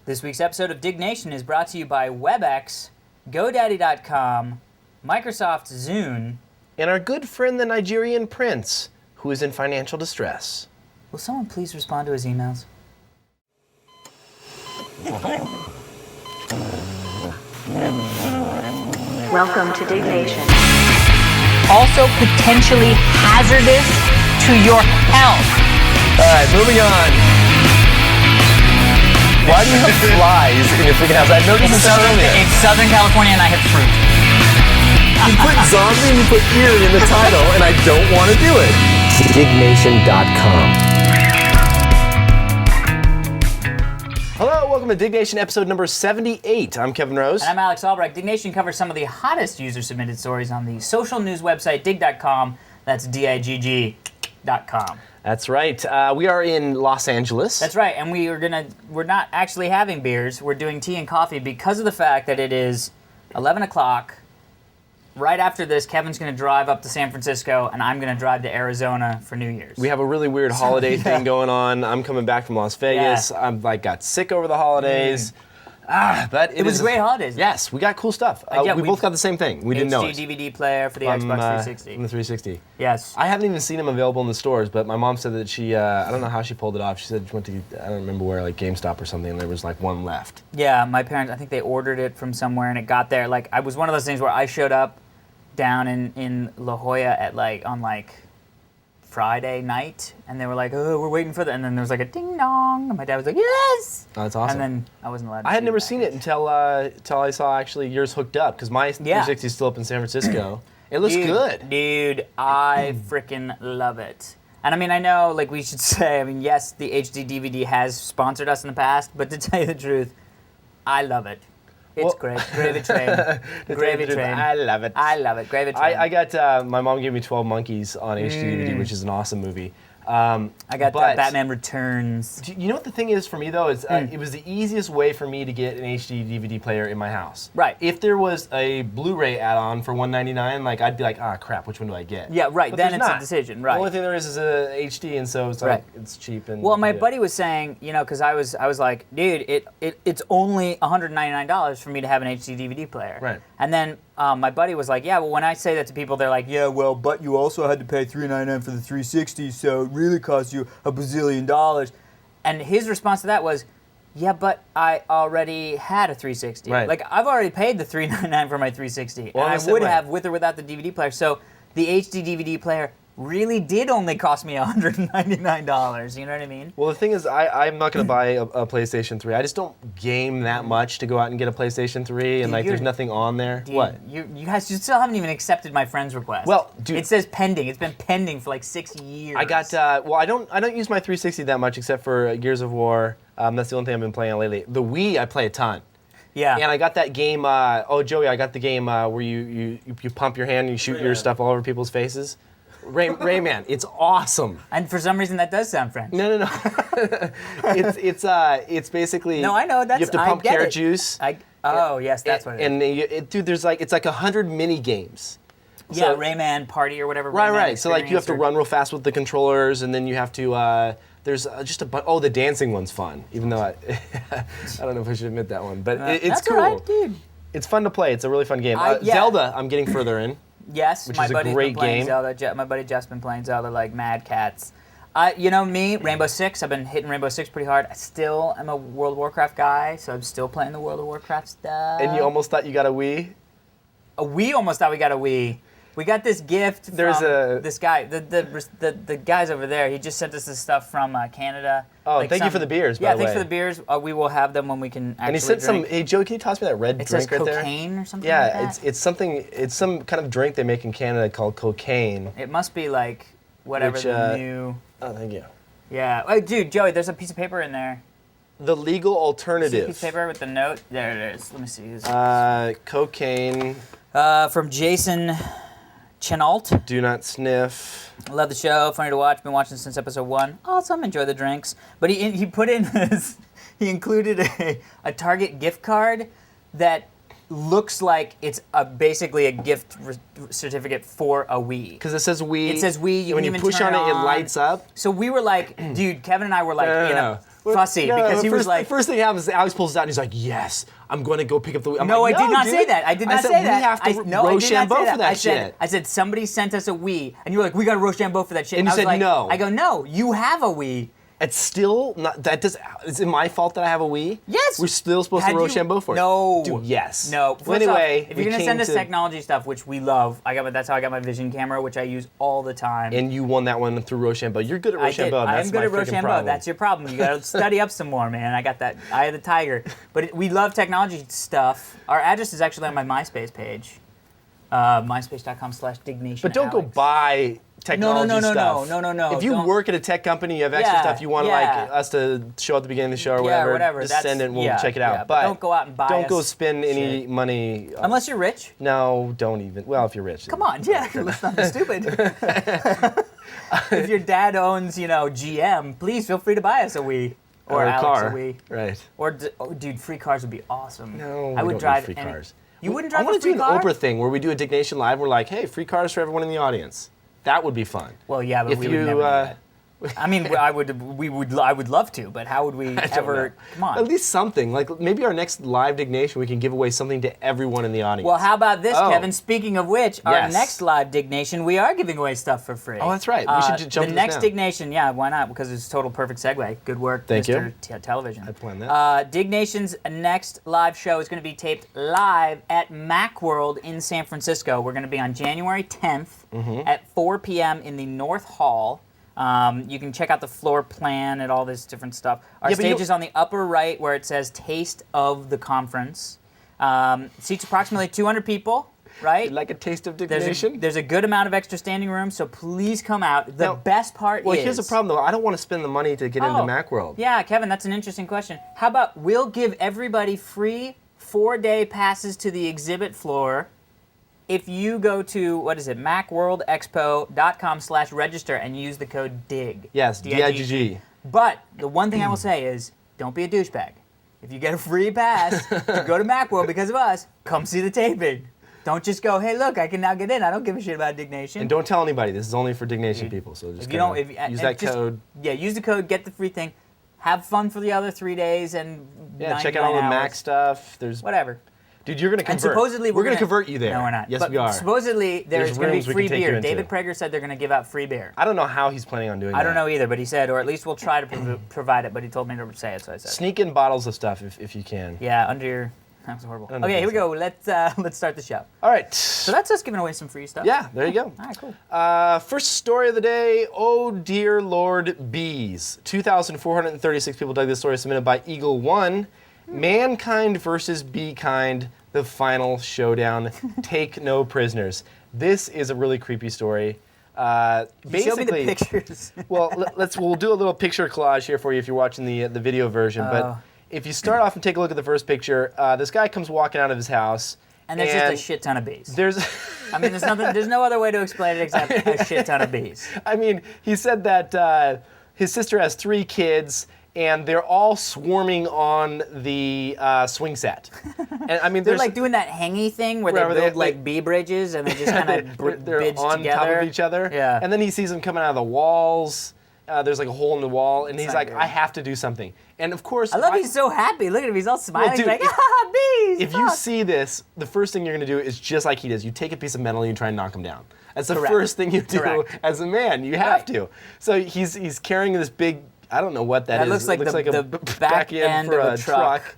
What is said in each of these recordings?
This week's episode of Diggnation is brought to you by WebEx, GoDaddy.com, Microsoft Zune, and our good friend the Nigerian prince, who is in financial distress. Will someone please respond to his emails? Welcome to Diggnation. Also potentially hazardous to your health. All right, moving on. Why do you have flies in your freaking house? I noticed this earlier. It's Southern California and I have fruit. You put zombie and you put eerie in the title, and I don't want to do it. Diggnation.com. Hello, welcome to Diggnation episode number 78. I'm Kevin Rose. And I'm Alex Albrecht. Diggnation covers some of the hottest user-submitted stories on the social news website, dig.com. That's digg.com. That's right. We are in Los Angeles. That's right, and we're not actually having beers. We're doing tea and coffee because of the fact that it is 11 o'clock. Right after this, Kevin's going to drive up to San Francisco, and I'm going to drive to Arizona for New Year's. We have a really weird holiday thing going on. I'm coming back from Las Vegas. Yeah. I'm got sick over the holidays. But it was great holidays. Yes, we got cool stuff. We both got the same thing. We didn't know it. DVD player for the Xbox 360. From the 360. Yes. I haven't even seen them available in the stores, but my mom said that she, I don't know how she pulled it off. She said she went to, I don't remember where, like GameStop or something, and there was like one left. Yeah, my parents, I think they ordered it from somewhere, and it got there. Like, I was one of those things where I showed up down in La Jolla at on Friday night, and they were like, "Oh, we're waiting for that," and then there was like a ding dong, and my dad was like, "Yes!" Oh, that's awesome. And then I wasn't allowed to I had never seen it until I saw actually yours hooked up, because my 360 is still up in San Francisco. It looks good. Dude, I freaking love it. And I mean, I know, like, we should say, I mean, yes, the HD DVD has sponsored us in the past, but to tell you the truth, I love it. It's great. Gravy train. Gravy train. I love it. I love it. Gravy train. I got, my mom gave me 12 Monkeys on HD DVD, which is an awesome movie. I got Batman Returns. You know what the thing is for me, though? Is it was the easiest way for me to get an HD DVD player in my house. Right. If there was a Blu-ray add-on for $199, like, I'd be like, ah, crap, which one do I get? Yeah, right. But then it's not. A decision, right. The only thing there is a HD, and so it's like, it's cheap. And well, my buddy was saying, you know, because I was like, dude, it's only $199 for me to have an HD DVD player. Right. And then my buddy was like, yeah, well, when I say that to people, they're like, yeah, well, but you also had to pay $399 for the 360, so it really cost you a bazillion dollars. And his response to that was, yeah, but I already had a 360. Right. Like, I've already paid the $399 for my 360, well, and I would have with or without the DVD player. So the HD DVD player really did only cost me $199, you know what I mean? Well, the thing is, I'm not going to buy a PlayStation 3. I just don't game that much to go out and get a PlayStation 3, and Dude, there's nothing on there. Dude, what? You guys, you still haven't even accepted my friend's request. Well, dude, it says pending. It's been pending for like 6 years. I got, I don't use my 360 that much except for Gears of War. That's the only thing I've been playing on lately. The Wii, I play a ton. Yeah. And I got that game, Joey, I got the game where you pump your hand and you shoot your stuff all over people's faces. Rayman, it's awesome. And for some reason, that does sound French. No. It's basically. No, I know that's. You have to pump carrot juice. Yes, that's what it is. And dude, there's it's like 100 mini games. Yeah, Rayman Party or whatever. Right. So like you have to run real fast with the controllers, and then you have to. There's just a bunch. Oh, the dancing one's fun. Even though I don't know if I should admit that one, but it's that's cool. All right, dude. It's fun to play. It's a really fun game. Zelda, I'm getting further in. Yes, which my is a buddy's great been playing game. Zelda. My buddy Jeff's been playing Zelda like mad cats. You know me, Rainbow Six. I've been hitting Rainbow Six pretty hard. I still am a World of Warcraft guy, so I'm still playing the World of Warcraft stuff. And you almost thought you got a Wii? We almost thought we got a Wii. We got this gift from this guy. The guy's over there. He just sent us this stuff from Canada. Oh, thank you for the beers, by the way. Yeah, thanks for the beers. We will have them when we can actually And he sent drink. hey, Joe, can you toss me that red drink right there? It says cocaine or something like that? It's something, it's some kind of drink they make in Canada called cocaine. It must be like whatever the new... Oh, thank you. Yeah. Oh, dude, Joey, there's a piece of paper in there. The legal alternative. See a piece of paper with the note? There it is. Let me see. Cocaine. From Jason Chenault. Do not sniff. Love the show. Funny to watch. Been watching since episode 1. Awesome. Enjoy the drinks. But he put in this. He included a Target gift card that looks like it's basically a gift certificate for a Wii. Because it says Wii. It says Wii. When you push on it, it lights up. So we were like, dude, Kevin and I were like, fussy because he was The like, first thing happens, Alex pulls it out and he's like, yes, I'm going to go pick up the Wii. I'm no, like, I did not dude. say that. I did not say that. We have to I did not Rochambeau say for that shit. I said somebody sent us a Wii, and you were like, we got to Rochambeau for that shit. And you I was said like, no. I go, no, you have a Wii. It's still not. Is it my fault that I have a Wii? Yes. We're still supposed to Rochambeau for it. No. Dude, yes. No. Well, anyway, if you're gonna send us technology stuff, which we love, that's how I got my Vision camera, which I use all the time. And you won that one through Rochambeau. You're good at Rochambeau. I am good at Rochambeau. That's your problem. You gotta study up some more, man. I got that eye of the tiger. But we love technology stuff. Our address is actually on my MySpace page, myspace.com/Diggnation. But don't go buy technology stuff. No. If you work at a tech company, you have extra stuff you want like us to show at the beginning of the show or whatever, just send it and we'll check it out. But don't go out and buy Don't go spend any money. Unless you're rich. No, don't even. Well, if you're rich. Come on, let's not be stupid. If your dad owns, GM, please feel free to buy us a Wii. Or a Alex car. a Wii. Right. Or, dude, free cars would be awesome. No, I would don't drive need free cars. You wouldn't drive I want a free to do car? an Oprah thing where we do a Diggnation Live. We're like, hey, free cars for everyone in the audience. That would be fun. Well, yeah, but we would never do that. I mean, I would love to, but how would we ever? Come on. At least something. Like maybe our next live Diggnation, we can give away something to everyone in the audience. Well, how about this, Kevin? Speaking of which, our Yes. next live Diggnation, we are giving away stuff for free. Oh, that's right. We should just jump the to next this now. Diggnation. Yeah, why not? Because it's a total perfect segue. Good work, Thank Mr. you. Television. I planned that. Dignation's next live show is going to be taped live at Macworld in San Francisco. We're going to be on January 10th at 4 p.m. in the North Hall. You can check out the floor plan and all this different stuff. Our stage is on the upper right where it says Taste of the Conference. Seats approximately 200 people, right? You'd like a taste of Diggnation? There's a good amount of extra standing room, so please come out. The best part Well, is... here's the problem, though. I don't want to spend the money to get into Macworld. Yeah, Kevin, that's an interesting question. How about we'll give everybody free 4-day passes to the exhibit floor if you go to, macworldexpo.com/register and use the code DIG. Yes, D-I-G-G. But the one thing I will say is, don't be a douchebag. If you get a free pass to go to Macworld because of us, come see the taping. Don't just go, hey, look, I can now get in. I don't give a shit about Diggnation. And don't tell anybody. This is only for Diggnation people. So just use that code. Yeah, use the code, get the free thing. Have fun for the other 3 days and check out all the 99 Mac hours. stuff. There's Whatever. Dude, you're going to convert. And supposedly we're going to convert you there. No, we're not. Yes, but we are. Supposedly there's going to be rooms we free can take you beer. into. David Prager said they're going to give out free beer. I don't know how he's planning on doing that. I don't know either, but he said, or at least we'll try to provide it, but he told me to say it, so I said. Sneak in bottles of stuff if you can. Yeah, under your... That was horrible. Under Okay, here we the- go. Let's start the show. All right. So that's us giving away some free stuff. Yeah, there you go. All right, cool. First story of the day, oh dear Lord, bees. 2,436 people dug this story, submitted by Eagle One. Mankind versus bee kind, the final showdown. Take no prisoners. This is a really creepy story. Show me the pictures. Well, we'll do a little picture collage here for you if you're watching the video version. But if you start off and take a look at the first picture, this guy comes walking out of his house. And there's just a shit ton of bees. I mean, there's no other way to explain it except a shit ton of bees. I mean, he said that his sister has 3 kids, and they're all swarming on the swing set. And I mean, they're like doing that hangy thing where they build like bee bridges and they just kind of they're bridge on together. top of each other. Yeah. And then he sees them coming out of the walls. There's like a hole in the wall, and he's not like, good. I have to do something. And of course, I love he's so happy. Look at him. He's all smiling. dude, he's like, ah, bees. if you see this, the first thing you're going to do is just like he does. You take a piece of metal and you try and knock him down. That's the Correct. first thing you do Correct. as a man. You have to. So he's carrying this big, I don't know what that is. Looks like it looks the back end for of a truck.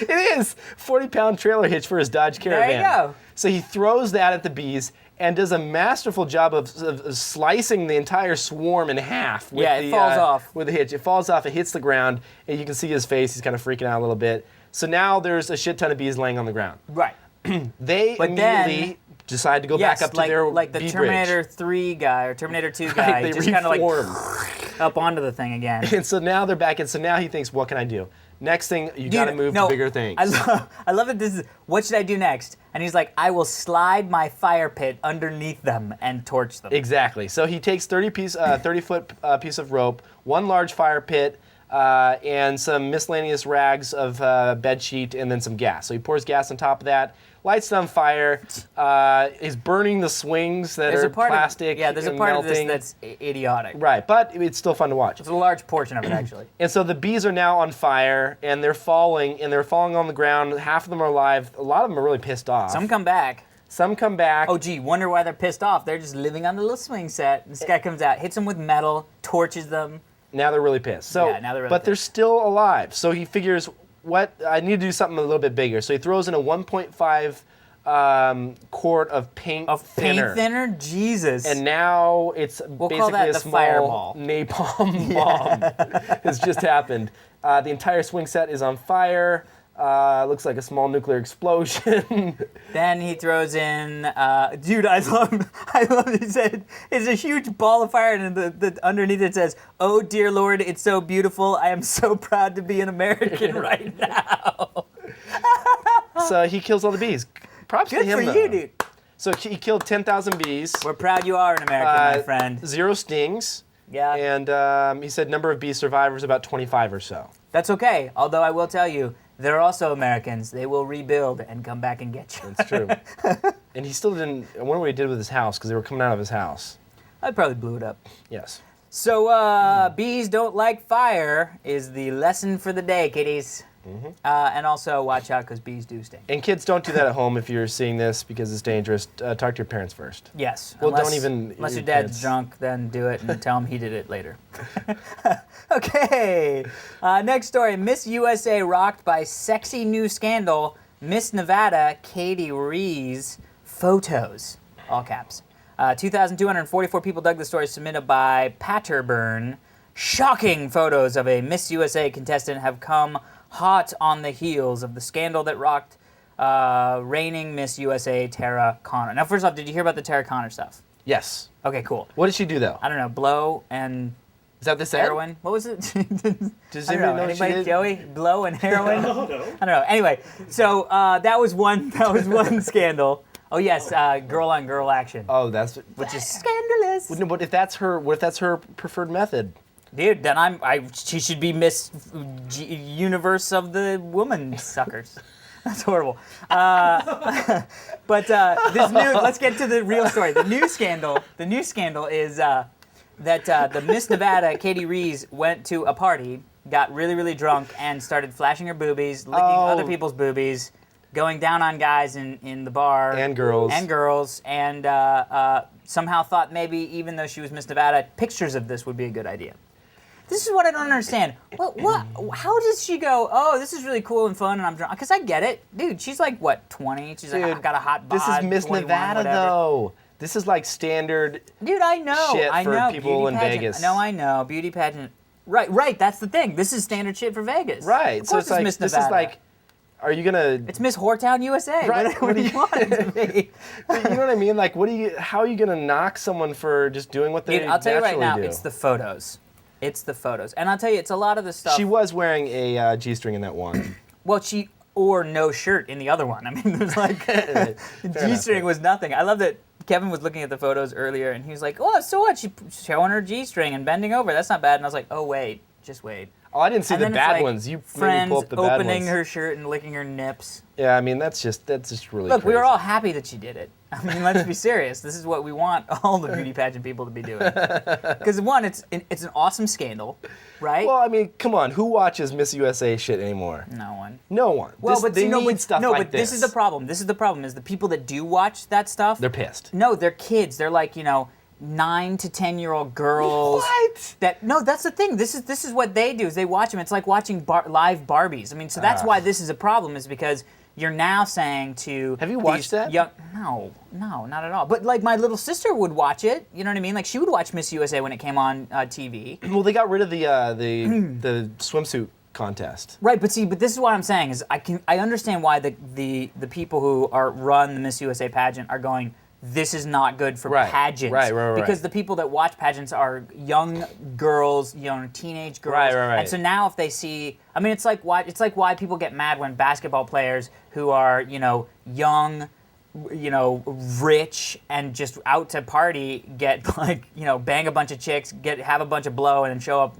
It is 40-pound trailer hitch for his Dodge Caravan. There you go. So he throws that at the bees and does a masterful job of slicing the entire swarm in half. With Yeah, it falls off. with the hitch. It falls off. It hits the ground, and you can see his face. He's kind of freaking out a little bit. So now there's a shit ton of bees laying on the ground. Right. They But immediately decide to go back up to their like the bee Terminator bridge. 3 guy or Terminator 2 guy, Right, they just kind of like reform. up onto the thing again. And so now they're back in. So now he thinks, what can I do? Next thing, you got to move to bigger things. I love that this is, what should I do next? And he's like, I will slide my fire pit underneath them and torch them. Exactly. So he takes 30-foot piece of rope, 1 large fire pit, and some miscellaneous rags of bed sheet, and then some gas. So he pours gas on top of that, lights it on fire, is burning the swings that are plastic. There's a part melting. of this that's idiotic. Right, but it's still fun to watch. It's a large portion of it, actually. And so the bees are now on fire, and they're falling on the ground. Half of them are alive. A lot of them are really pissed off. Some come back. Some come back. Oh, gee, wonder why they're pissed off. They're just living on the little swing set. This guy comes out, hits them with metal, torches them. Now they're really pissed. So, Yeah, now they're really but they're pissed. still alive. So he figures, I need to do something a little bit bigger. So he throws in a 1.5 quart of paint thinner. Paint thinner? Jesus. And now it's We'll basically call that a the small fireball. napalm bomb has just happened. The entire swing set is on fire. Looks like a small nuclear explosion. Then he throws in, dude, I love he said, it's a huge ball of fire, and the underneath it says, "Oh dear Lord, it's so beautiful. I am so proud to be an American right now." So he kills all the bees. Props to Good him, for though. you, dude. So he killed 10,000 bees. We're proud you are an American, my friend. 0 stings. Yeah. And he said number of bee survivors about 25 or so. That's okay, although I will tell you, they're also Americans. They will rebuild and come back and get you. It's true. And he still didn't. I wonder what he did with his house because they were coming out of his house. I probably blew it up. Yes. So, bees don't like fire is the lesson for the day, kiddies. Mm-hmm. And also, watch out because bees do sting. And kids, don't do that at home if you're seeing this because it's dangerous. Talk to your parents first. Yes. Well, unless, don't even. Unless your your dad's parents. drunk, then do it and tell him he did it later. Okay. Next story. Miss USA rocked by sexy new scandal. Miss Nevada Katie Rees photos. All caps. 2,244 people dug the story submitted by Patterburn. Shocking photos of a Miss USA contestant have come hot on the heels of the scandal that rocked reigning Miss USA Tara Conner. Now, first off, did you hear about the Tara Conner stuff? Yes. Okay, cool. What did she do though? I don't know, blow and Is that this heroin? What was it? Does I don't anybody know. know what she Anybody, did? Joey? Blow and heroin? No. I don't know. Anyway, so that was one scandal. Oh yes, girl on girl action, Oh, that's. which is scandalous. No, but if that's her preferred method. Dude, then she should be Miss Universe of the woman suckers. That's horrible. But let's get to the real story. The new scandal is that the Miss Nevada, Katie Rees, went to a party, got really, really drunk, and started flashing her boobies, licking other people's boobies, going down on guys in the bar. And girls. And somehow thought maybe, even though she was Miss Nevada, pictures of this would be a good idea. This is what I don't understand. What? How does she go, oh, this is really cool and fun and I'm drunk? Because I get it. Dude, she's like, what, 20? She's like, I've got a hot bod, This is Miss 21, Nevada whatever. though. This is like standard. Dude, I know. Shit I for know. people Beauty in pageant. Vegas. No, I know. Beauty pageant. Right. That's the thing. This is standard shit for Vegas. Right. Of So course it's like Miss this Nevada. is like. Are you gonna? It's Miss Whoretown USA. Right, What do you want it to be? You know what I mean? Like, how are you gonna knock someone for just doing what they Dude, I'll tell you right now, do? it's the photos. It's the photos. And I'll tell you, it's a lot of the stuff. She was wearing a G-string in that one. Well, or no shirt in the other one. I mean, there's like, the G-string was nothing. I love that Kevin was looking at the photos earlier and he was like, oh, so what? She's showing her G-string and bending over. That's not bad. And I was like, oh, wait, just wait. Oh, I didn't see And the then it's bad like ones. You friends maybe pull up the bad opening ones. her shirt and licking her nips. Yeah, I mean that's just really. Look, we were crazy. all happy that she did it. I mean, let's be serious. This is what we want all the beauty pageant people to be doing. Because one, it's an awesome scandal, right? Well, I mean, come on, who watches Miss USA shit anymore? No one. No one. Well, but they see, no, need but, stuff no, like but this is the problem. This is the problem. Is the people that do watch that stuff? They're pissed. No, they're kids. They're like 9 to 10-year-old girls. What? That's the thing. This is what they do. Is they watch them. It's like watching live Barbies. I mean, so that's why this is a problem. Is because you're now saying to Have you watched that? No, not at all. But like my little sister would watch it. You know what I mean? Like she would watch Miss USA when it came on TV. Well, they got rid of the swimsuit contest. Right, but this is what I'm saying is I understand why the people who run the Miss USA pageant are going, this is not good for pageants. Right. Because the people that watch pageants are young girls, teenage girls. Right. And so now if they see, I mean, it's like why people get mad when basketball players who are, young, rich and just out to party get bang a bunch of chicks, have a bunch of blow and then show up,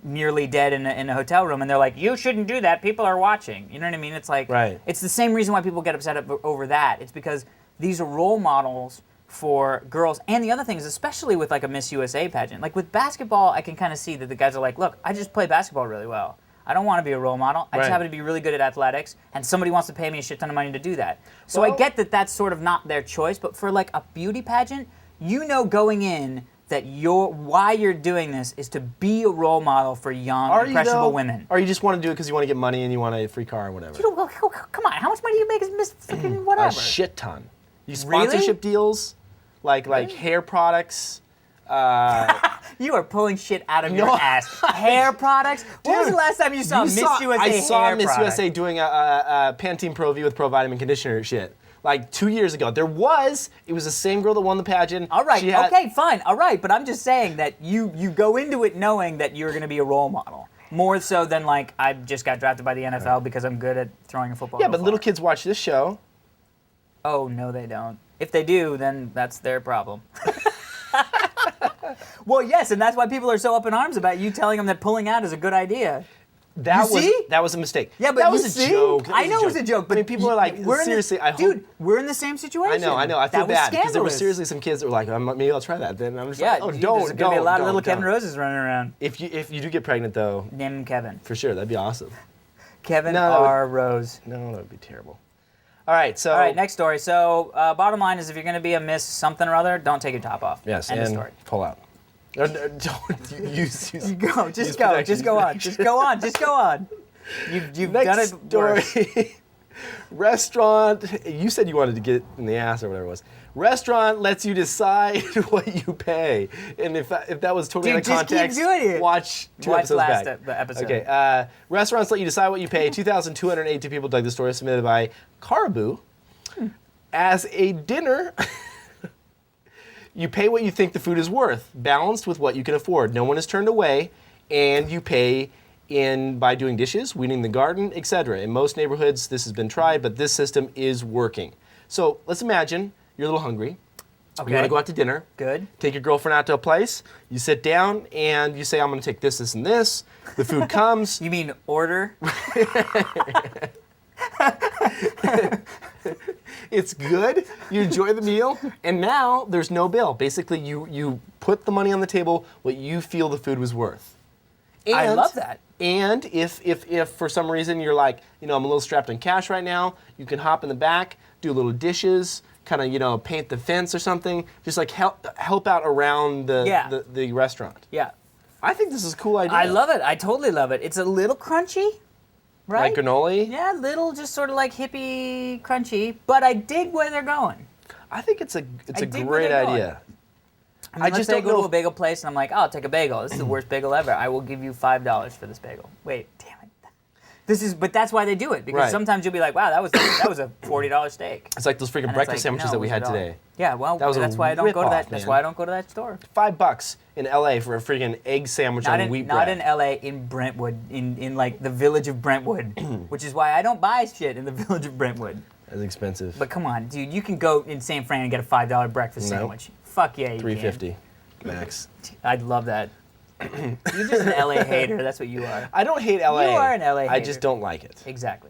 nearly dead in a hotel room, and they're like, you shouldn't do that, people are watching. You know what I mean? It's like, Right. It's the same reason why people get upset over that. It's because these are role models for girls. And the other thing is, especially with like a Miss USA pageant, like with basketball, I can kind of see that the guys are like, look, I just play basketball really well. I don't want to be a role model. I just Right. happen to be really good at athletics, and somebody wants to pay me a shit ton of money to do that. So I get that that's sort of not their choice, but for like a beauty pageant, you know going in that why you're doing this is to be a role model for young, impressionable women. Or you just want to do it because you want to get money and you want a free car or whatever? You know, come on, how much money do you make as Miss freaking whatever? A shit ton. You Really? sponsorship deals, like hair products. You are pulling shit out of your ass. Hair products? When was the last time you saw Miss USA I saw hair Miss product? USA doing a Pantene Pro V with Pro Vitamin Conditioner shit. Like 2 years ago. It was the same girl that won the pageant. All right, She had- okay, fine, all right, but I'm just saying that you go into it knowing that you're going to be a role model. More so than like, I just got drafted by the NFL because I'm good at throwing a football. Yeah, real but far. little kids watch this show. Oh, no, they don't. If they do, then that's their problem. Well, yes, and that's why people are so up in arms about you telling them that pulling out is a good idea. That see? was a mistake. Yeah, but that you was a see? joke. That I know it was a joke, but I mean, people are like, seriously, I hope. Dude, we're in the same situation. I know. I feel That was bad because there were scandalous. seriously some kids that were like, maybe I'll try that. Then I'm just Yeah, like, oh, there's don't. going to be a lot of little Kevin don't. Roses running around. If you do get pregnant though, Name him Kevin. for sure, that'd be awesome. Kevin No, that would- R. Rose. No, that would be terrible. All right, so. All right, next story. So, bottom line is, if you're going to be a Miss something or other, don't take your top off. Yes, End of and story. pull out. Don't use. You go. Just use go. protection. Just go on. Just go on. Just go on. You've done Next it worse. story. Restaurant. You said you wanted to get in the ass or whatever it was. Restaurant lets you decide what you pay, and if that was totally Dude, out of just keep context, doing it. watch two Watch episodes last back. episode. Okay. Restaurants let you decide what you pay. 2,282 people dug the story, submitted by Caribou. As a dinner, you pay what you think the food is worth, balanced with what you can afford. No one is turned away, and you pay by doing dishes, weeding the garden, etc. In most neighborhoods, this has been tried, but this system is working. So let's imagine you're a little hungry. Okay. You want to go out to dinner. Good. Take your girlfriend out to a place. You sit down and you say, I'm going to take this, this, and this. The food comes. You mean order? It's good. You enjoy the meal, and now there's no bill. Basically, you put the money on the table what you feel the food was worth. And, I love that. And if for some reason you're like, I'm a little strapped on cash right now, you can hop in the back, do little dishes, kind of paint the fence or something. Just like help out around the restaurant. Yeah. I think this is a cool idea. I love it. I totally love it. It's a little crunchy, right? Like granola. Yeah, little, just sort of like hippie crunchy, but I dig where they're going. I think it's a dig where great they're going. idea. I mean, let's just say I don't go know to a bagel place and I'm like, oh, I'll take a bagel. This is the worst bagel ever. I will give you $5 for this bagel. Wait, damn it. But that's why they do it, because Right. sometimes you'll be like, wow, that was a $40 steak. It's like those freaking And it's breakfast like, sandwiches no, that it we was had $1. today. Yeah, well, That was a that's why I don't go to rip-off, that. That's man. why I don't go to that store. $5 in LA for a freaking egg sandwich Not on in wheat not bread. in LA, in Brentwood, in like the village of Brentwood, which is why I don't buy shit in the village of Brentwood. That's expensive. But come on, dude, you can go in San Fran and get a $5 breakfast Nope. sandwich. Fuck yeah, you $3.50 max. can. I'd love that. You're just an LA hater. That's what you are. I don't hate LA. You are an LA I hater. just don't like it. Exactly.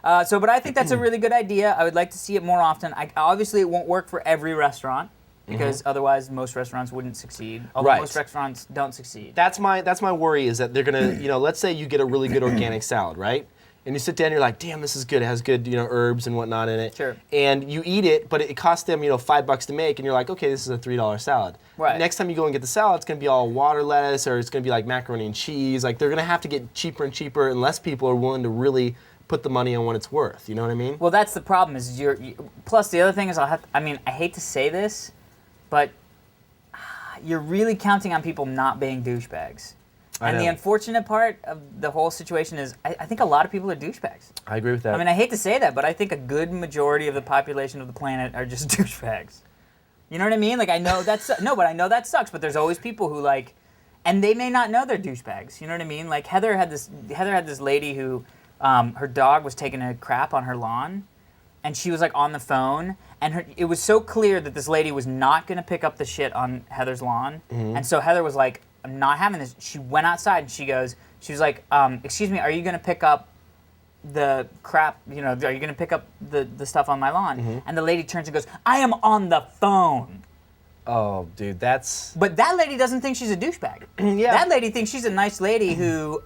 But I think that's a really good idea. I would like to see it more often. Obviously, it won't work for every restaurant, because otherwise most restaurants wouldn't succeed. Although Right. most restaurants don't succeed. That's my worry is that they're gonna, let's say you get a really good organic salad, right? And you sit down and you're like, damn, this is good. It has good, herbs and whatnot in it. Sure. And you eat it, but it costs them, $5 to make, and you're like, okay, this is a $3 salad. Right. Next time you go and get the salad, it's gonna be all water lettuce, or it's gonna be like macaroni and cheese. Like they're gonna have to get cheaper and cheaper, unless people are willing to really put the money on what it's worth. You know what I mean? Well, that's the problem. Is plus the other thing is I hate to say this, but you're really counting on people not being douchebags. And the know. unfortunate part of the whole situation is I think a lot of people are douchebags. I agree with that. I mean, I hate to say that, but I think a good majority of the population of the planet are just douchebags. You know what I mean? Like, I know that's but I know that sucks. But there's always people who and they may not know they're douchebags. You know what I mean? Like Heather had this lady who, her dog was taking a crap on her lawn, and she was like on the phone, and it was so clear that this lady was not going to pick up the shit on Heather's lawn, and so Heather was like, I'm not having this. She went outside and she was like, excuse me, are you going to pick up the crap, are you going to pick up the stuff on my lawn? And the lady turns and goes, I am on the phone. Oh, dude, that's... But that lady doesn't think she's a douchebag. Yeah. That lady thinks she's a nice lady who,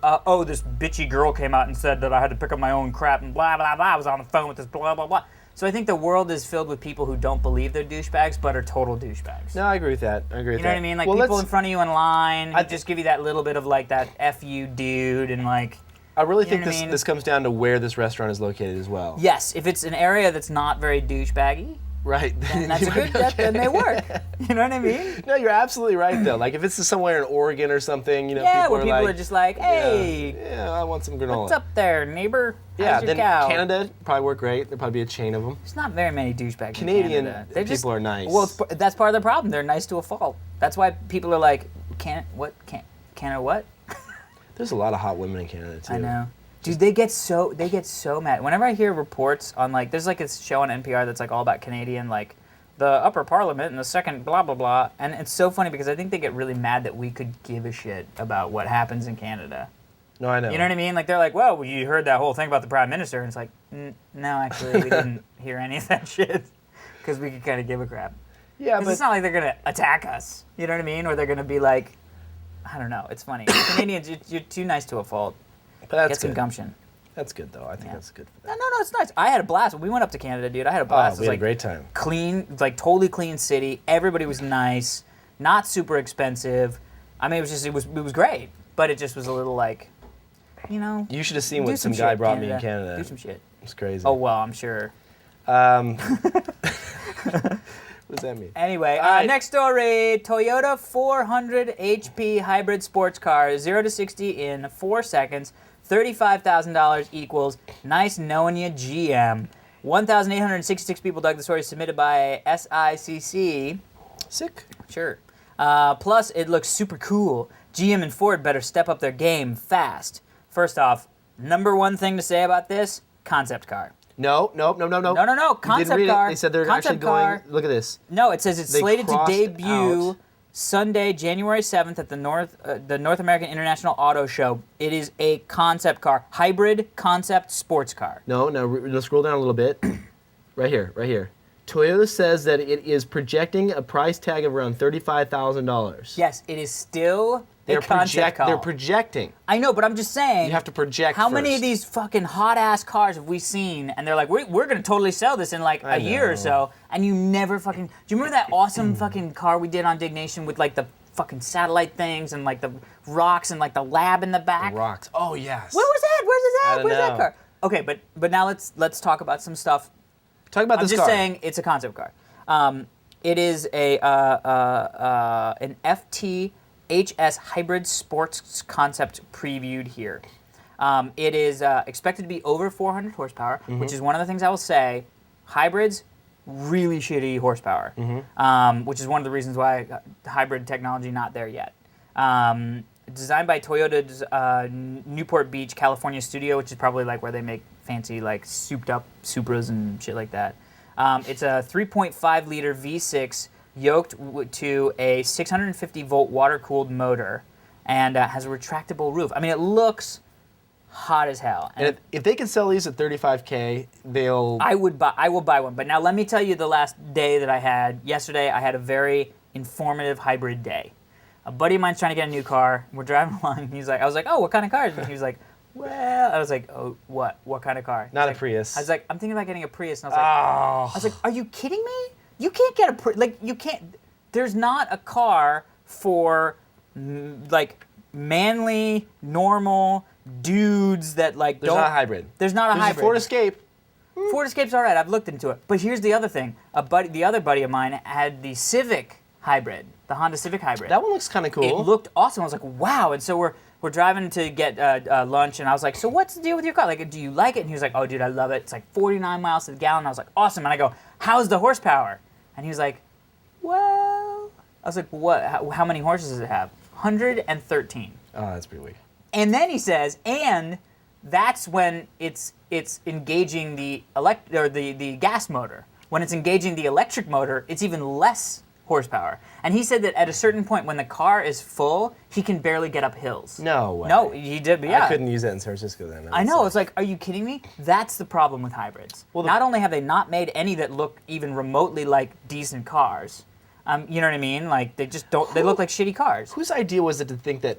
this bitchy girl came out and said that I had to pick up my own crap and blah, blah, blah. I was on the phone with this blah, blah, blah. So I think the world is filled with people who don't believe they're douchebags, but are total douchebags. No, I agree with that. I agree with that. You know what I mean? Like, people in front of you in line who just give you that little bit of, like, that F you dude and, like... I really think this comes down to where this restaurant is located as well. Yes, if it's an area that's not very douchebaggy, right, then that's a good, that may work. You know what I mean? No, you're absolutely right, though. Like, if it's somewhere in Oregon or something, where people people are just like, hey, yeah, I want some granola. what's up there, neighbor? Yeah, How's your then cow? Canada probably work great. There'd probably be a chain of them. There's not very many douchebags Canadian in Canada. people are nice. Well, that's part of the problem. They're nice to a fault. That's why people are like, Canada what? There's a lot of hot women in Canada, too. I know. Dude, they get so mad. Whenever I hear reports on, like, there's like a show on NPR that's like all about Canadian, like, the upper parliament and the second blah, blah, blah. And it's so funny because I think they get really mad that we could give a shit about what happens in Canada. No, I know. You know what I mean? Like, they're like, well, you heard that whole thing about the prime minister. And it's like, no, actually, we didn't hear any of that shit because we could kind of give a crap. Yeah, but it's not like they're going to attack us. You know what I mean? Or they're going to be like, I don't know. It's funny. Canadians, you're too nice to a fault. But that's Get some good. gumption. That's good, though. I think that's good for them. No, it's nice. I had a blast. When we went up to Canada, dude, I had a blast. We had a great time. Clean, like totally clean city. Everybody was nice. Not super expensive. I mean, it was great. But it just was a little like, You should have seen do what some some guy shit, brought me in Canada. Canada. Do some shit. It's crazy. Oh, well, I'm sure. What does that mean? Anyway, right. Next story. Toyota 400 HP hybrid sports car, 0 to 60 in 4 seconds. $35,000 equals nice knowing you, GM. 1,866 people dug the story, submitted by SICC. Sick. Sure. Plus, it looks super cool. GM and Ford better step up their game fast. First off, number one thing to say about this, concept car. No. No, concept You didn't read car. It. They said they're concept actually car. going. Look at this. No, it says it's They slated to crossed debut out. Sunday, January 7th at the North American International Auto Show. It is a concept car, hybrid concept sports car. No. Let's scroll down a little bit. Right here. Toyota says that it is projecting a price tag of around $35,000. Yes, it is still a concept car. They're projecting. I know, but I'm just saying. You have to project How many of first. these fucking hot-ass cars have we seen, and they're like, we're going to totally sell this in like a year or so, and you never fucking... Do you remember that awesome fucking car we did on Diggnation with like the fucking satellite things and like the rocks and like the lab in the back? The rocks. Oh, yes. What was that? Where's that know. car? Okay, but now let's talk about some stuff. Talk about I'm this just car. saying it's a concept car. It is an FT-HS hybrid sports concept previewed here. It is expected to be over 400 horsepower, which is one of the things I will say. Hybrids, really shitty horsepower, which is one of the reasons why hybrid technology not there yet. Designed by Toyota's Newport Beach, California studio, which is probably like where they make fancy like souped up Supras and shit like that. It's a 3.5 liter V6 yoked to a 650 volt water cooled motor, and has a retractable roof. I mean, it looks hot as hell. And if they can sell these at $35K, they'll... I will buy one. But now let me tell you the last day that I had. Yesterday, I had a very informative hybrid day. A buddy of mine's trying to get a new car. We're driving along, and I was like, oh, what kind of car is it? And he was like, well, I was like, oh, what? What kind of car? Not a like, Prius. I was like, I'm thinking about getting a Prius. And I was like, are you kidding me? You can't get a Prius. Like, you can't. There's not a car for, like, manly, normal dudes that, like, There's not a hybrid. There's not a There's hybrid. a Ford Escape. Ford Escape's all right. I've looked into it. But here's the other thing. The other buddy of mine had the Civic hybrid, the Honda Civic hybrid. That one looks kind of cool. It looked awesome. I was like, wow. And so we're driving to get lunch, and I was like, so what's the deal with your car? Like, do you like it? And he was like, oh, dude, I love it. It's like 49 miles to the gallon. And I was like, awesome. And I go, how's the horsepower? And he was like, well, I was like, what? How many horses does it have? 113. Oh, that's pretty weak. And then he says, and that's when it's engaging the gas motor. When it's engaging the electric motor, it's even less horsepower. And he said that at a certain point when the car is full, he can barely get up hills. No way. No, he did, but yeah. I couldn't use that in San Francisco then. I know, it's like, are you kidding me? That's the problem with hybrids. Well, not only have they not made any that look even remotely like decent cars, you know what I mean? Like, they just don't, they look like shitty cars. Whose idea was it to think that,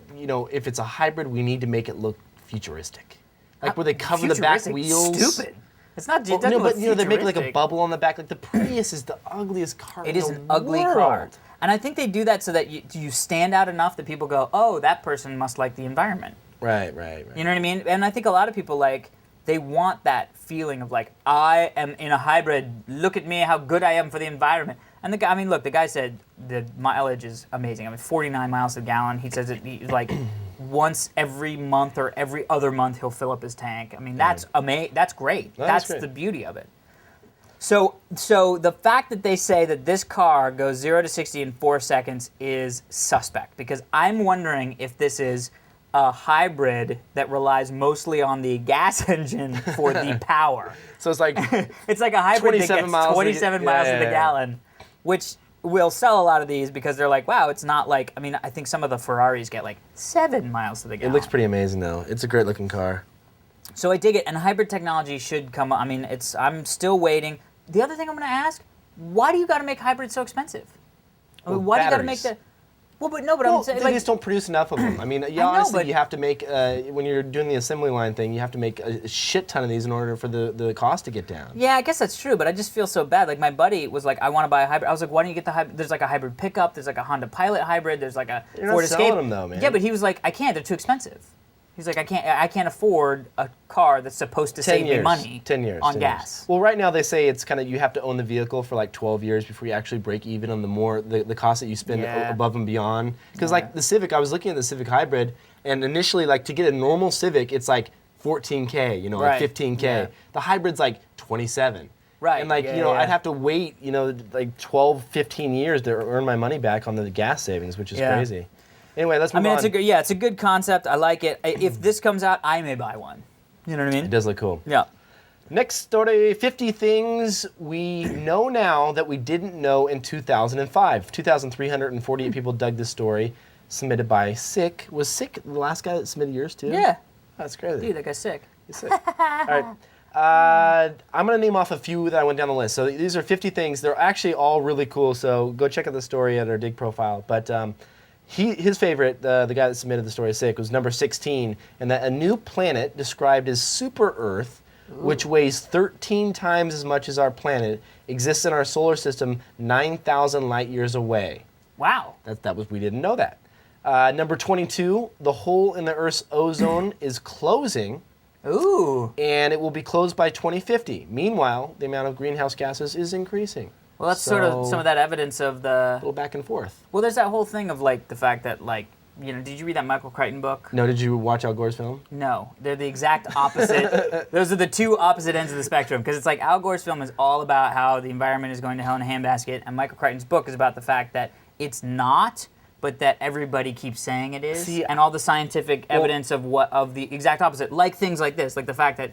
if it's a hybrid, we need to make it look futuristic? Like, where they cover the back Futuristic? wheels? Stupid. It's not, it Well, doesn't look they make like a futuristic. bubble on the back. Like, the Prius is the ugliest car in It is the an ugly world. car. And I think they do that so that you stand out enough that people go, oh, that person must like the environment. Right. You know what I mean? And I think a lot of people, like, they want that feeling of, like, I am in a hybrid. Look at me, how good I am for the environment. And the guy, I mean, look, the guy said the mileage is amazing. I mean, 49 miles a gallon. He says it like once every month or every other month he'll fill up his tank. I mean, that's That's great. That's great. the beauty of it. So the fact that they say that this car goes 0 to 60 in 4 seconds is suspect, because I'm wondering if this is a hybrid that relies mostly on the gas engine for the power. So it's like, It's like a hybrid that 27 gets miles 27 miles to the gallon, which will sell a lot of these because they're like, wow, it's not like, I mean, I think some of the Ferraris get like 7 miles to the it gallon. looks pretty amazing though. It's a great looking car. So I dig it, and hybrid technology should come. I mean, I'm still waiting. The other thing I'm going to ask: why do you got to make hybrids so expensive? I mean, Well, why do you got to batteries. make the? Well, but no, but Well, I'm saying they like, just don't produce enough of them. I mean, know, honestly, but- you have to make, when you're doing the assembly line thing, you have to make a shit ton of these in order for the cost to get down. yeah, I guess that's true, but I just feel so bad. Like my buddy was like, I want to buy a hybrid. I was like, why don't you get the hybrid? There's like a hybrid pickup. There's like a Honda Pilot hybrid. There's like a You're not Ford selling Escape. them though, man. Yeah, but he was like, I can't. They're too expensive. He's like, I can't afford a car that's supposed to save me money 10 years. on 10 gas. Years. Well, right now they say it's kind of, you have to own the vehicle for like 12 years before you actually break even on the cost that you spend Yeah. above and beyond. Because Yeah. like the Civic, I was looking at the Civic Hybrid, and initially like to get a normal Civic, it's like 14K, like Right. 15K. Yeah. The hybrid's like 27. Right. And like, yeah, yeah. I'd have to wait, like 12, 15 years to earn my money back on the gas savings, which is Yeah. crazy. Anyway, let's I move mean, on. it's a good concept. I like it. If this comes out, I may buy one. You know what I mean? It does look cool. Yeah. Next story, 50 things we know now that we didn't know in 2005. 2,348 people dug this story, submitted by Sick. Was Sick the last guy that submitted yours too? Yeah. That's crazy. Dude, that guy's sick. He's sick. All right. I'm going to name off a few that I went down the list. So these are 50 things. They're actually all really cool, so go check out the story at our Dig profile. But his favorite, the guy that submitted the story, Sick, was number 16, and that a new planet described as Super Earth, which weighs 13 times as much as our planet, exists in our solar system 9,000 light years away. Wow. We didn't know that. Number 22, the hole in the Earth's ozone is closing, Ooh. and it will be closed by 2050. Meanwhile, the amount of greenhouse gases is increasing. Well, that's sort of some of that evidence of A the. little back and forth. Well, there's that whole thing of like the fact that like, did you read that Michael Crichton book? No, did you watch Al Gore's film? No, they're the exact opposite. Those are the two opposite ends of the spectrum, because it's like Al Gore's film is all about how the environment is going to hell in a handbasket, and Michael Crichton's book is about the fact that it's not, but that everybody keeps saying it is, See, and all the scientific evidence of the exact opposite, like things like this, like the fact that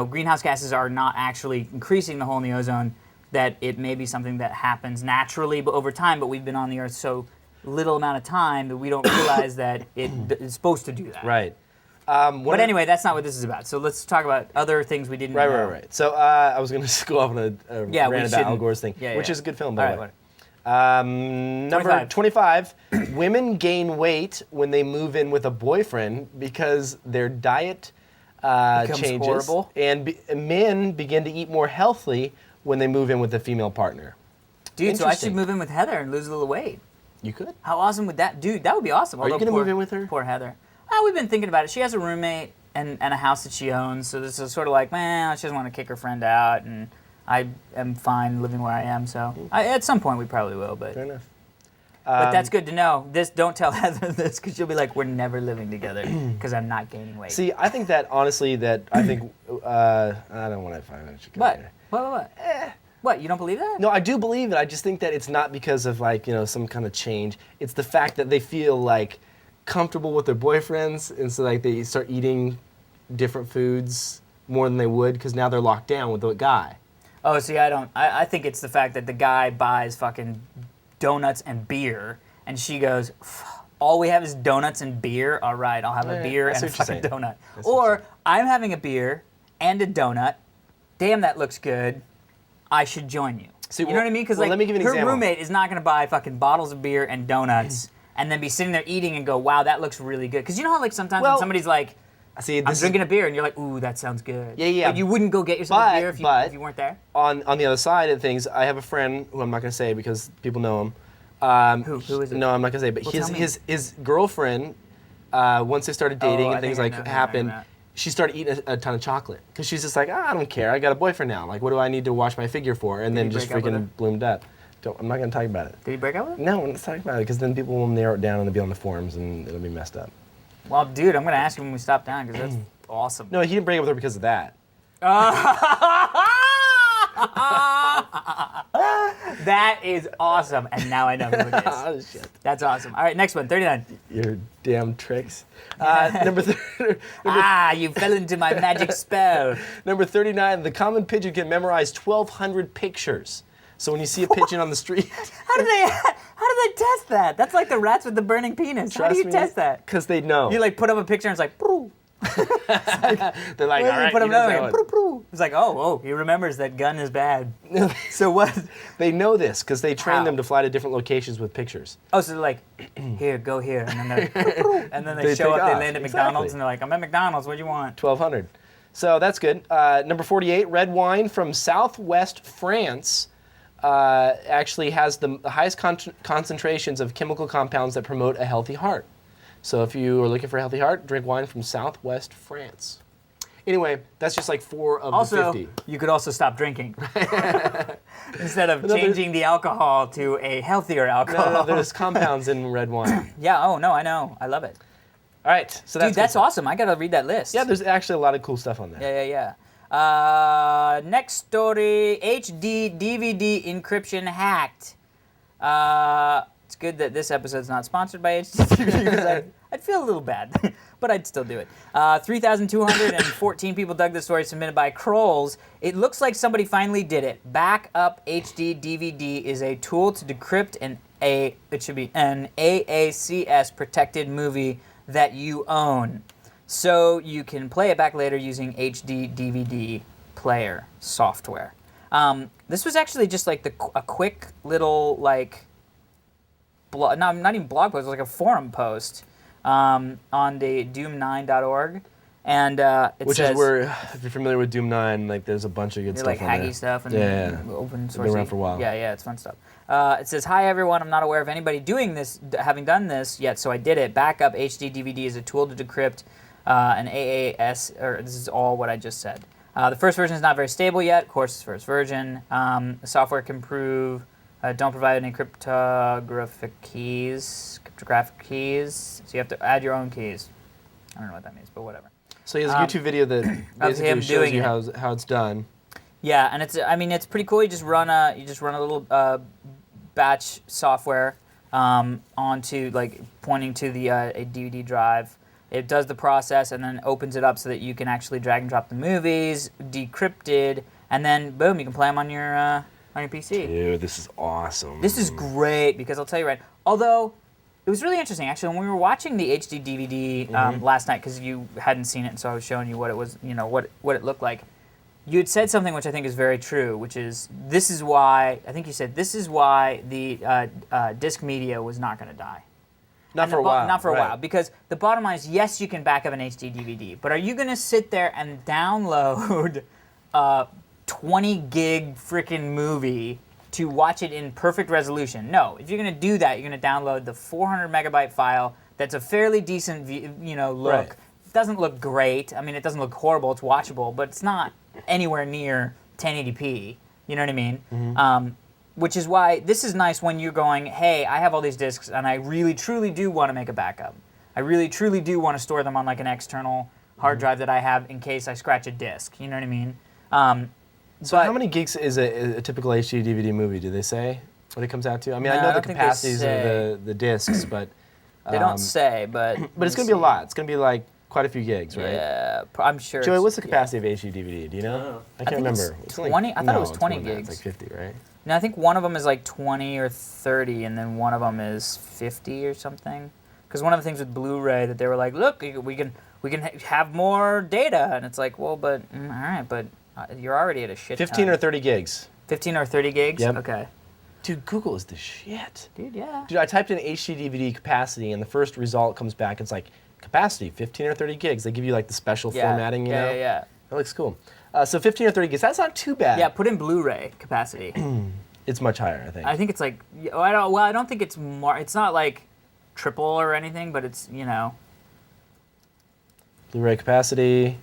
greenhouse gases are not actually increasing the hole in the ozone, that it may be something that happens naturally but over time, but we've been on the Earth so little amount of time that we don't realize that it is supposed to do that. Right. But anyway, that's not what this is about. So let's talk about other things we didn't know. Right. So I was going to go off on a Yeah, we rant about Al shouldn't. Gore's thing, Yeah, which yeah. is a good film, by All the way. right, Number 25, women gain weight when they move in with a boyfriend because their diet Becomes changes. horrible. And men begin to eat more healthily when they move in with a female partner. Dude, so I Interesting. should move in with Heather and lose a little weight. You could. How awesome would that, dude? That would be awesome. Are you Although gonna move in with her? Poor Heather. We've been thinking about it. She has a roommate and a house that she owns, so this is sort of like, man, she doesn't want to kick her friend out, and I am fine living where I am. So at some point we probably will, but Fair enough. but that's good to know. Don't tell Heather this, because she'll be like, we're never living together because I'm not gaining weight. See, I think that, honestly, I don't want to find out. What? What? You don't believe that? No, I do believe it. I just think that it's not because of some kind of change. It's the fact that they feel like comfortable with their boyfriends, and so like they start eating different foods more than they would because now they're locked down with the guy. Oh, see, I don't. I think it's the fact that the guy buys fucking donuts and beer. And she goes, all we have is donuts and beer? All right, I'll have a beer and a fucking donut. Or I'm having a beer and a donut. Damn, that looks good. I should join you. See, you know what I mean? Because let me give you an her example. roommate is not going to buy fucking bottles of beer and donuts and then be sitting there eating and go, wow, that looks really good. Because you know how like sometimes when somebody's like, I'm drinking a beer, and you're like, ooh, that sounds good. Yeah. But you wouldn't go get yourself a beer if you weren't there? On the other side of things, I have a friend who I'm not going to say because people know him. Who is it? No, I'm not going to say, but Well, his girlfriend, once they started dating and things happened, that. she started eating a ton of chocolate. Because she's just like, I don't care, I got a boyfriend now. Like, what do I need to wash my figure for? And then just freaking bloomed up. I'm not going to talk about it. Did he break up with her? No, I'm not talking about it because then people will narrow it down and it'll be on the forums and it'll be messed up. Well, dude, I'm going to ask you when we stop down because that's awesome. No, he didn't break up with her because of that. That is awesome, and now I know who it is. Oh, shit. That's awesome. All right, next one, 39. Your damn tricks. Number You fell into my magic spell. Number 39, the common pigeon can memorize 1,200 pictures. So when you see a pigeon on the street... How do they test that? That's like the rats with the burning penis. How do you test that? Because they know. You like put up a picture and it's like, proo. They're like, all right, put up he knows another that one. one. Proo. It's like, oh, he remembers that gun is bad. So what? They know this because they train How? them to fly to different locations with pictures. Oh, so they're like, here, go here. And then they're, proo. And then they show take up, they off. land at Exactly. McDonald's, and they're like, I'm at McDonald's, what do you want? 1,200. So that's good. Number 48, red wine from southwest France actually has the highest concentrations of chemical compounds that promote a healthy heart. So if you are looking for a healthy heart, drink wine from southwest France. Anyway, that's just like 4 of Also, the 50. you could also stop drinking. Instead of changing the alcohol to a healthier alcohol. No, there's compounds in red wine. Yeah, oh no, I know. I love it. All right, so that's Dude, that's awesome. I gotta read that list. Yeah, there's actually a lot of cool stuff on there. Yeah. Next story, HD DVD Encryption Hacked. It's good that this episode's not sponsored by HD DVD because I'd feel a little bad, but I'd still do it. 3,214 people dug this story, submitted by Krolls. It looks like somebody finally did it. Backup HD DVD is a tool to decrypt an AACS protected movie that you own, so you can play it back later using HD DVD player software. This was actually just like a quick little like not even blog post, it was like a forum post on the doom9.org, and Which says, is where, if you're familiar with Doom 9, like there's a bunch of good stuff like on hacky there. stuff and open source. Been around for a while. Yeah, it's fun stuff. It says, hi everyone, I'm not aware of anybody doing this, having done this yet, so I did it. Backup HD DVD is a tool to decrypt an AAS, or this is all what I just said. The first version is not very stable yet, of course it's first version. The software can don't provide any cryptographic keys, so you have to add your own keys. I don't know what that means, but whatever. So he has a YouTube video that basically shows you how it's done. Yeah, and it's pretty cool. You just run a little batch software onto like pointing to the a DVD drive. It does the process and then opens it up so that you can actually drag and drop the movies, decrypted, and then boom, you can play them on your PC. Dude, this is awesome. This is great because I'll tell you right. Although it was really interesting actually when we were watching the HD DVD last night because you hadn't seen it, and so I was showing you what it was, what it looked like. You had said something which I think is very true, which is this is why the disc media was not going to die. Not for a while. Not for a while, because the bottom line is yes, you can back up an HD DVD, but are you going to sit there and download 20 gig freaking movie to watch it in perfect resolution? No. If you're going to do that, you're going to download the 400 megabyte file that's a fairly decent look. Right. It doesn't look great. I mean, it doesn't look horrible. It's watchable, but it's not anywhere near 1080p. You know what I mean? Which is why this is nice when you're going, hey, I have all these discs and I really truly do want to make a backup. I really truly do want to store them on like an external hard drive that I have in case I scratch a disc. You know what I mean? So how many gigs is a typical HD DVD movie? Do they say what it comes out to? I mean, I know the capacities of the discs, but they don't say. But it's going to be a lot. It's going to be like quite a few gigs, right? Yeah, I'm sure. Joey, it's- what's the capacity of HD DVD? Do you know? I can't think it's remember. 20 I thought it was 20 it's more than that. gigs. It's like 50, right? No, I think one of them is like 20 or 30, and then one of them is 50 or something. Because one of the things with Blu-ray that they were like, look, we can have more data, and it's like, well, but all right, but you're already at a shit 15 ton. or 30 gigs. 15 or 30 gigs. Yep. Okay. Dude, Google is the shit. Dude, yeah. Dude, I typed in HD DVD capacity, and the first result comes back. It's like capacity, 15 or 30 gigs. They give you like the special formatting, you know? Yeah. That looks cool. So 15 or 30 gigs. That's not too bad. Yeah, put in Blu-ray capacity. It's much higher, I think. I think it's like, I don't think it's more. It's not like triple or anything, but it's, Blu-ray capacity.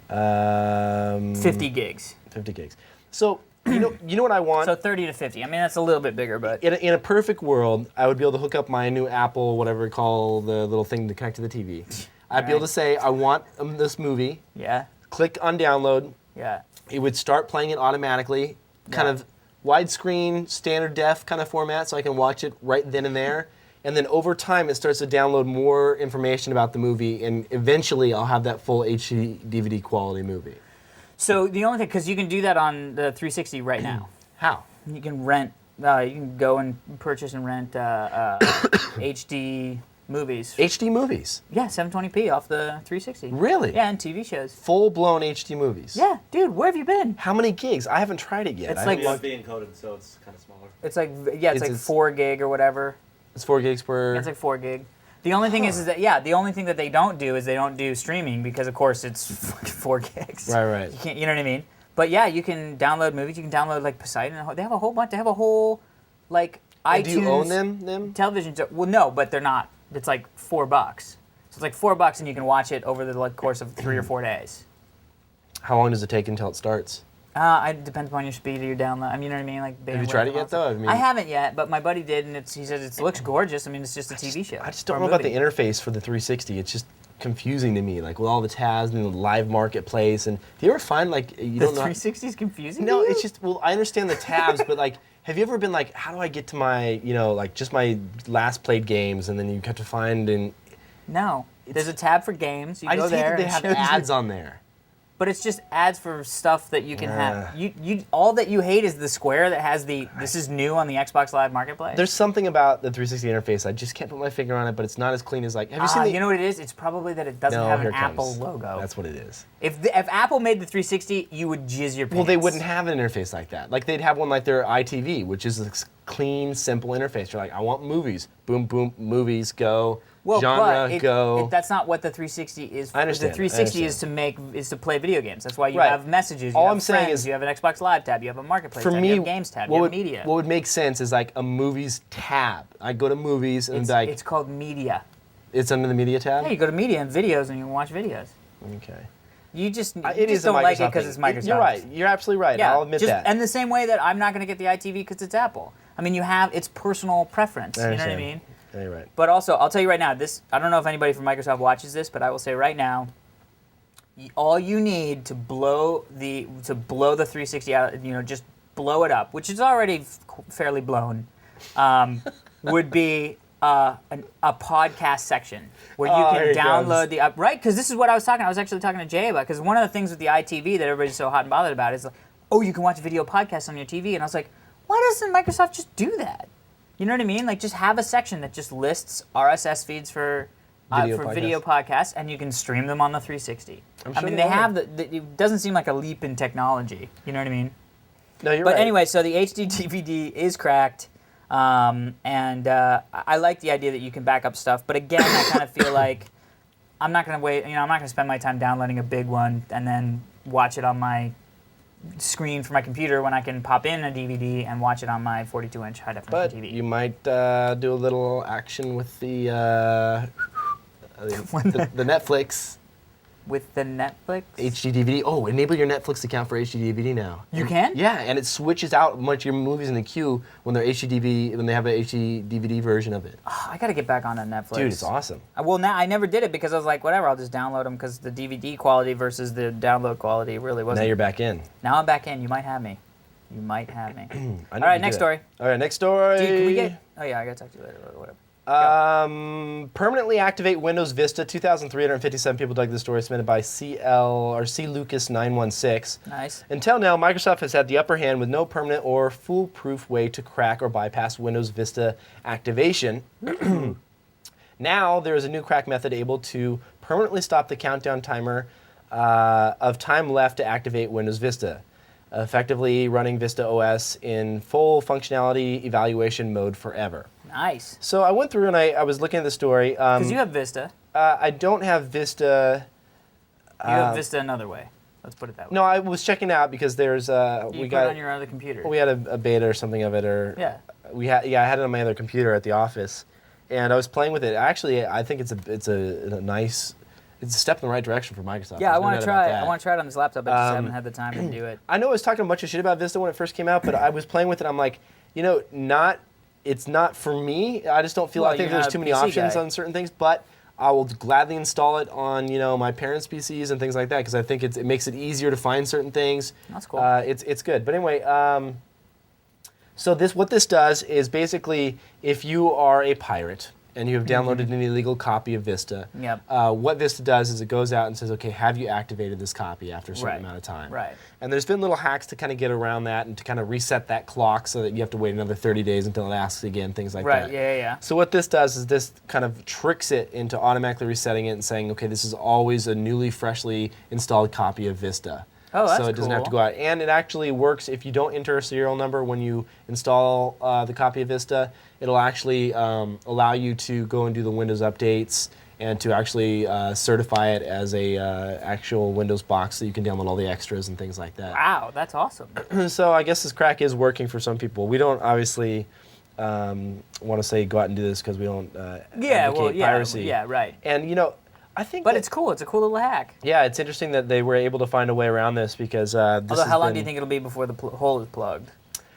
50 gigs. 50 gigs. So you know what I want? So 30 to 50. I mean, that's a little bit bigger, but In a perfect world, I would be able to hook up my new Apple, whatever you call the little thing to connect to the TV. I'd be able to say, I want this movie. yeah, Click on download. yeah. It would start playing it automatically, kind Yeah. of widescreen, standard def kind of format, so I can watch it right then and there. And then over time, it starts to download more information about the movie, and eventually I'll have that full HD DVD quality movie. So the only thing, because you can do that on the 360 right now. How? You can rent. You can go and purchase and rent HD movies. HD movies? Yeah, 720p off the 360. Really? Yeah, and TV shows. Full-blown HD movies? Yeah, dude, where have you been? How many gigs? I haven't tried it yet. It's I like- haven't It's being encoded, so it's kind of smaller. It's like it's like 4 gig or whatever. It's 4 gigs per... It's like 4 gig. The only thing is that the only thing that they don't do is they don't do streaming because of course it's 4 gigs. Right. You can't, you know what I mean? But yeah, you can download movies. You can download like Poseidon. They have a whole bunch. They have a whole like iTunes. Do you own them? Television. Well, no, but they're not. It's like $4. So it's like $4, and you can watch it over the course of 3 or 4 days. How long does it take until it starts? It depends upon your speed of your download. I mean, you know what I mean? Like Have you tried it yet, though? I mean- I haven't yet, but my buddy did, and he says it looks gorgeous. I mean, it's just a TV show. I just don't or know a about the movie. interface for the 360. It's just confusing to me, like with all the tabs and the live marketplace. And do you ever find like you The don't know? 360 is confusing. No, to you? it's just I understand the tabs, but like, have you ever been like, how do I get to my like just my last played games, and then you have to find and No. There's a tab for games. You I go just hate there. that they and have it shows you- ads on there. But it's just ads for stuff that you can have. You all that you hate is the square that has the this is new on the Xbox Live Marketplace. There's something about the 360 interface. I just can't put my finger on it, but it's not as clean as like. Have you seen the? you know what it is? It's probably that it doesn't No, have here an it Apple comes. logo. That's what it is. If Apple made the 360, you would jizz your pants. Well, they wouldn't have an interface like that. Like they'd have one like their iTV, which is a clean, simple interface. You're like, I want movies. Boom, boom, movies, go. Well, Genre, but go. that's not what the 360 is. I understand, The 360 is to play video games. That's why you have messages. You All have I'm saying friends, is- you have an Xbox Live tab. You have a Marketplace For tab. me, you have Games tab. You have Media. What would make sense is like a movies tab. I go to movies and like It's called Media. it's under the media tab. Yeah, you go to Media and Videos, and you can watch videos. Okay. You just It is a don't like it Microsoft because it's thing. Microsoft. You're right. You're absolutely right. Yeah, I'll admit just, that. And the same way that I'm not going to get the iTV because it's Apple. I mean, it's personal preference. You know what I understand. mean? Yeah, you're right. But also, I'll tell you right now, I don't know if anybody from Microsoft watches this, but I will say right now, all you need to blow the 360 out, just blow it up, which is already fairly blown, would be a podcast section where you here can it download the right, because this is what I was actually talking to Jay about, because one of the things with the iTV that everybody's so hot and bothered about is like, oh, you can watch video podcasts on your TV, and I was like, why doesn't Microsoft just do that? You know what I mean? Like, just have a section that just lists RSS feeds for video podcasts, and you can stream them on the 360. I'm I sure mean, they they are. have it doesn't seem like a leap in technology. You know what I mean? No, you're But right. anyway, so the HD DVD is cracked, and I like the idea that you can back up stuff. But again, I kind of feel like I'm not going to wait. I'm not going to spend my time downloading a big one and then watch it on my screen for my computer when I can pop in a DVD and watch it on my 42-inch high definition But TV. you might do a little action with the Netflix With the Netflix? HD DVD. Oh, enable your Netflix account for HD DVD now. You can? Yeah, and it switches out much of your movies in the queue when they're when they have an HD DVD version of it. Oh, I got to get back on Netflix. Dude, it's awesome. Well, now I never did it because I was like, whatever, I'll just download them because the DVD quality versus the download quality really wasn't. Now you're back in. Now I'm back in. You might have me. You might have me. I All know right, you next did it. story. All right, next story. Dude, can we get? Oh yeah, I gotta talk to you later or whatever. Permanently activate Windows Vista. 2,357 people dug this story, submitted by C Lucas 916. Nice. Until now, Microsoft has had the upper hand with no permanent or foolproof way to crack or bypass Windows Vista activation. Now there is a new crack method able to permanently stop the countdown timer of time left to activate Windows Vista, effectively running Vista OS in full functionality evaluation mode forever. Nice. So I went through and I was looking at the story. Because you have Vista. I don't have Vista. You have Vista another way. Let's put it that way. No, I was checking it out because there's You put it on your other computer. we had a beta or something of it, or Yeah. I had it on my other computer at the office, and I was playing with it. Actually, I think it's a nice. It's a step in the right direction for Microsoft. Yeah, There's I no want doubt to about try. that. I want to try it on this laptop. I just haven't had the time to do it. I know I was talking a bunch of shit about Vista when it first came out, but I was playing with it. I'm like, it's not for me. I just don't feel. Well, I think you're there's not too a many PC options guy. on certain things, but I will gladly install it on my parents' PCs and things like that because I think it makes it easier to find certain things. That's cool. It's good. But anyway, so what this does is basically if you are a pirate and you have downloaded an illegal copy of Vista, Yep. what Vista does is it goes out and says, okay, have you activated this copy after a certain Right. amount of time? Right. And there's been little hacks to kind of get around that and to kind of reset that clock so that you have to wait another 30 days until it asks again, things like Right. that. Yeah. So what this does is this kind of tricks it into automatically resetting it and saying, okay, this is always a newly, freshly installed copy of Vista. Oh, that's so it doesn't have to cool. go out. And it actually works if you don't enter a serial number when you install the copy of Vista. It'll actually allow you to go and do the Windows updates and to actually certify it as a actual Windows box so you can download all the extras and things like that. Wow, that's awesome. So I guess this crack is working for some people. We don't obviously want to say go out and do this because we don't advocate piracy. Yeah, right. And I think But that- it's cool. It's a cool little hack. yeah, it's interesting that they were able to find a way around this because this Although, has how long been- do you think it'll be before the hole is plugged?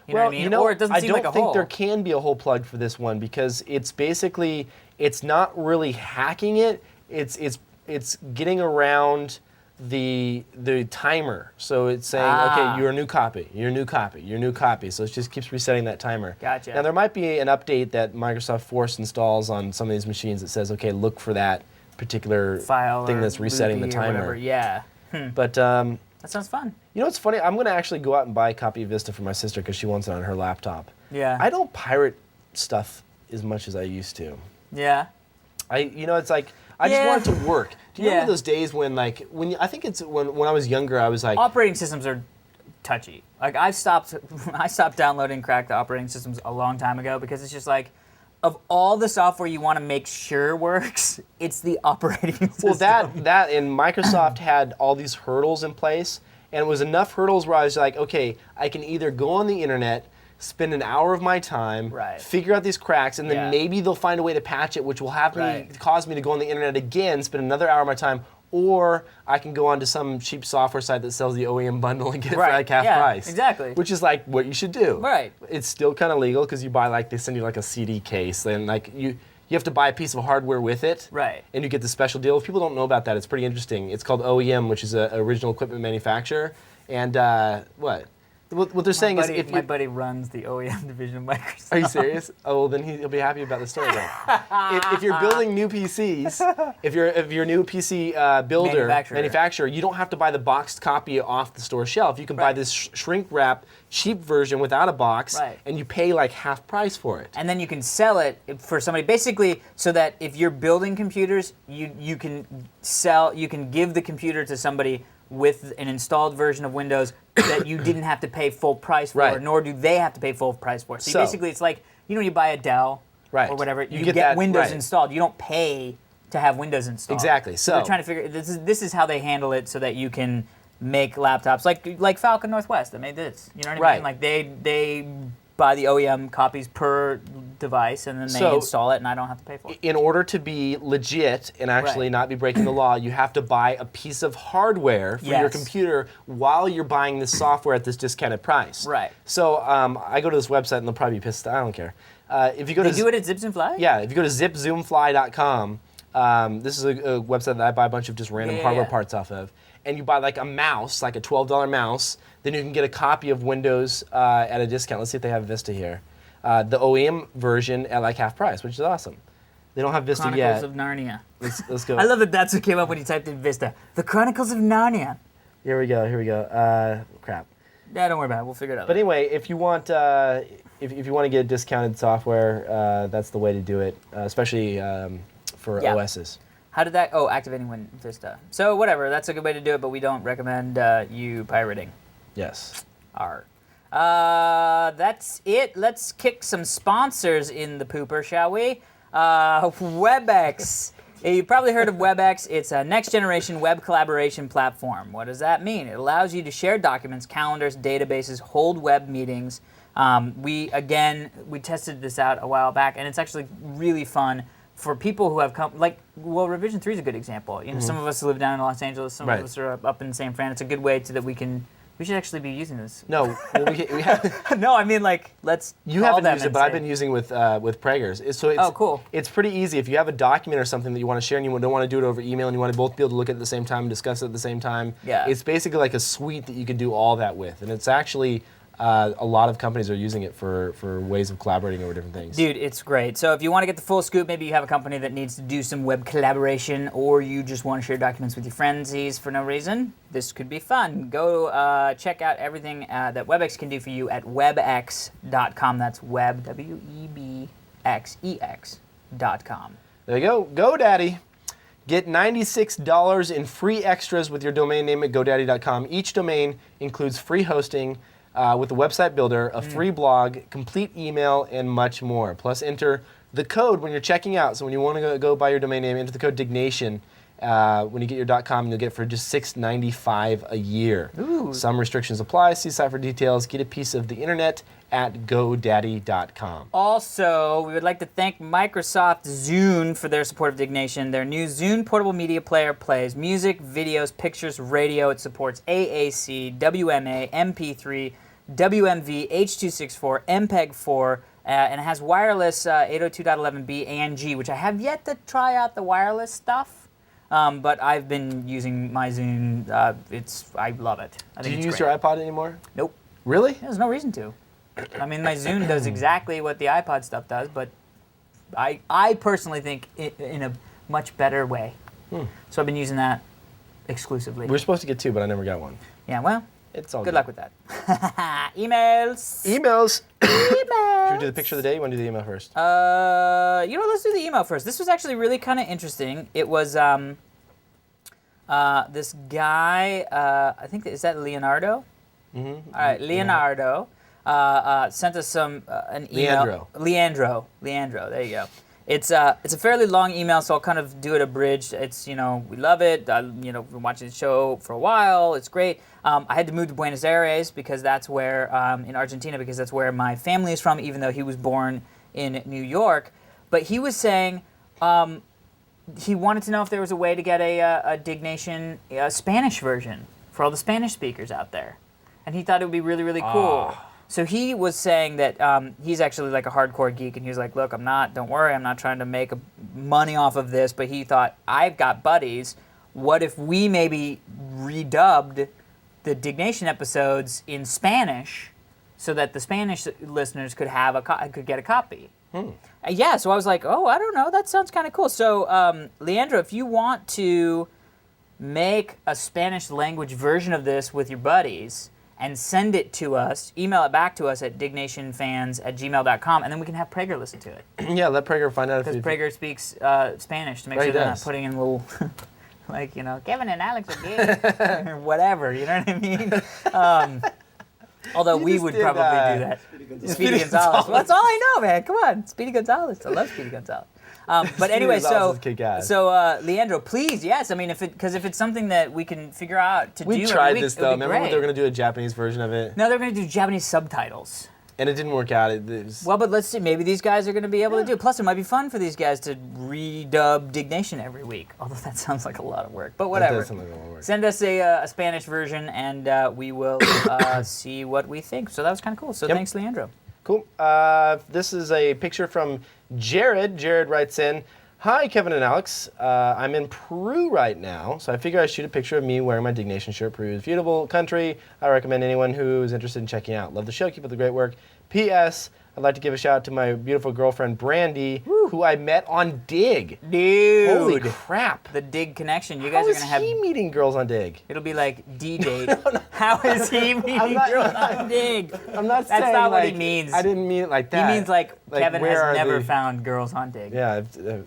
You know well, what I mean? Or it doesn't I seem don't like a think hole. there can be a hole plugged for this one because it's basically it's not really hacking it. It's getting around the timer. So it's saying, okay, you're a new copy, you're a new copy, you're a new copy. So it just keeps resetting that timer. Gotcha. Now there might be an update that Microsoft force installs on some of these machines that says, okay, look for that particular File thing or that's resetting the loopy or timer. whatever. Yeah. But That sounds fun. what's funny? I'm going to actually go out and buy a copy of Vista for my sister because she wants it on her laptop. Yeah. I don't pirate stuff as much as I used to. Yeah. It's like I just Yeah. want it to work. Do you Yeah. remember those days when I think it's when I was younger, I was like, Operating systems are touchy. Like I stopped downloading cracked operating systems a long time ago because it's just like, of all the software you want to make sure works, it's the operating system. well, that and Microsoft had all these hurdles in place, and it was enough hurdles where I was like, okay, I can either go on the internet, spend an hour of my time, Right. figure out these cracks, and then Yeah. maybe they'll find a way to patch it, which will have Right. cause me to go on the internet again, spend another hour of my time, or I can go onto some cheap software site that sells the OEM bundle and get it for Right. like half Yeah, price. exactly. Which is like what you should do. Right. It's still kind of legal because you buy they send you like a CD case, and like you have to buy a piece of hardware with it. Right. And you get the special deal. If people don't know about that, it's pretty interesting. It's called OEM, which is an original equipment manufacturer. And what they're saying is if my you buddy runs the OEM division of Microsoft. are you serious? Oh, well, then he'll be happy about the story then. if you're building new PCs, if you're a new PC builder, manufacturer, you don't have to buy the boxed copy off the store shelf. You can buy Right. this shrink wrap cheap version without a box, Right. and you pay like half price for it. And then you can sell it for somebody, basically, so that if you're building computers, you can give the computer to somebody with an installed version of Windows that you didn't have to pay full price for, Right. nor do they have to pay full price for. So, So- basically, it's like, you buy a Dell Right. or whatever, You you get get that- Windows right. installed. You don't pay to have Windows installed. Exactly. So they're So- trying to figure, this is how they handle it so that you can make laptops like Falcon Northwest that made this. You know what I Right. mean? Like they buy the OEM copies per device and then they So- install it and I don't have to pay for it. In order to be legit and actually Right. not be breaking the law, you have to buy a piece of hardware for your Yes. computer while you're buying this software at this discounted price. Right. So I go to this website and they'll probably be pissed. I don't care. If you go They to do it at Zips and Fly? yeah, if you go to zipzoomfly.com, this is a website that I buy a bunch of just random Yeah, hardware yeah. parts off of, and you buy like a mouse, like a $12 mouse, then you can get a copy of Windows at a discount. Let's see if they have Vista here. The OEM version at like half price, which is awesome. They don't have Vista Chronicles yet. of Narnia. Let's go. I love that that's what came up when you typed in Vista. The Chronicles of Narnia. Here we go. Crap. Yeah, don't worry about it. We'll figure it out. But anyway, if you want if you want to get discounted software, that's the way to do it, especially for Yeah. OSs. How did that? Oh, activating Vista. So whatever, that's a good way to do it, but we don't recommend you pirating. Yes. That's it. Let's kick some sponsors in the pooper, shall we? WebEx. You've probably heard of WebEx. It's a next-generation web collaboration platform. What does that mean? It allows you to share documents, calendars, databases, hold web meetings. We tested this out a while back, and it's actually really fun for people who have Revision 3 is a good example. You know, some of us live down in Los Angeles, some of us are up in San Fran. It's a good way that we should actually be using this. No, well, we have. No, I mean let's. You haven't used it, but I've been using with Prager's. It's cool. It's pretty easy. If you have a document or something that you want to share and you don't want to do it over email and you want to both be able to look at it at the same time and discuss it at the same time. Yeah. It's basically like a suite that you can do all that with, and it's actually a lot of companies are using it for ways of collaborating over different things. Dude, it's great. So if you want to get the full scoop, maybe you have a company that needs to do some web collaboration, or you just want to share documents with your friendsies for no reason, this could be fun. Go check out everything that WebEx can do for you at webex.com. That's web, WEBXEX.com. There you go. GoDaddy. Get $96 in free extras with your domain name at GoDaddy.com. Each domain includes free hosting with the website builder, a free blog, complete email, and much more. Plus, enter the code when you're checking out. So when you want to go buy your domain name, enter the code Diggnation. When you get your .com, you'll get it for just $6.95 a year. Ooh. Some restrictions apply. See site for details. Get a piece of the internet at GoDaddy.com. Also, we would like to thank Microsoft Zune for their support of Diggnation. Their new Zune portable media player plays music, videos, pictures, radio. It supports AAC, WMA, MP3, WMV, H.264, MPEG-4, and it has wireless 802.11b and G, which I have yet to try out the wireless stuff. But I've been using my Zune. I love it. Do you use your iPod anymore? Nope. Really? There's no reason to. I mean, my Zune does exactly what the iPod stuff does, but I personally think in a much better way. So I've been using that exclusively. We were supposed to get two, but I never got one. Yeah, well, It's all good luck with that. Emails. Emails. Should Emails. we do the picture of the day? You want to do the email first? You know what, let's do the email first. This was actually really kind of interesting. It was this guy, I think, is that Leonardo? Mm-hmm. All right, Leonardo sent us an email. Leandro, there you go. It's a fairly long email, so I'll kind of do it abridged. It's, we love it. We've been watching the show for a while. It's great. I had to move to Buenos Aires because that's where, in Argentina, because that's where my family is from, even though he was born in New York. But he was saying he wanted to know if there was a way to get a Diggnation Spanish version for all the Spanish speakers out there. And he thought it would be really, really cool. So he was saying that he's actually like a hardcore geek, and he was like, look, don't worry, I'm not trying to make money off of this, but he thought, I've got buddies, what if we maybe redubbed the Diggnation episodes in Spanish so that the Spanish listeners could get a copy? Yeah, so I was like, I don't know, that sounds kind of cool. So, Leandro, if you want to make a Spanish language version of this with your buddies and send it to us, email it back to us at dignationfans@gmail.com, and then we can have Prager listen to it. Yeah, let Prager find out if Because Prager speaks Spanish to make Right, sure they're he not does. putting in little, Kevin and Alex are gay, or whatever, you know what I mean? Although we just would did, probably do that. Speedy Gonzalez. Well, that's all I know, man. Come on, Speedy Gonzalez. I love Speedy Gonzalez. But anyway, Gonzalez is kick-ass. Leandro, please, yes. I mean, if it's something that we can figure out to do, We tried every week, this, it would though. be Remember when great. they were going to do a Japanese version of it? No, they're going to do Japanese subtitles. And it didn't work out. It was, Well, but let's see. Maybe these guys are going to be able to do it. Plus, it might be fun for these guys to redub Diggnation every week. Although that sounds like a lot of work. But whatever. That does sound like a lot of work. Send us a Spanish version, and we will see what we think. So that was kind of cool. So thanks, Leandro. Cool. This is a picture from Jared. Jared writes in, hi, Kevin and Alex. I'm in Peru right now, so I figure I shoot a picture of me wearing my Diggnation shirt. Peru is a beautiful country. I recommend anyone who is interested in checking out. Love the show. Keep up the great work. P.S. I'd like to give a shout out to my beautiful girlfriend, Brandy, who I met on Dig. Dude. Holy crap. The Dig connection. You How guys are is going to have... he meeting girls on Dig? It'll be like D-date. How is he meeting not- girls on Dig? I'm not That's saying not what he like, means. I didn't mean it like He that. means like Kevin where are has never the- found girls on Dig. Yeah,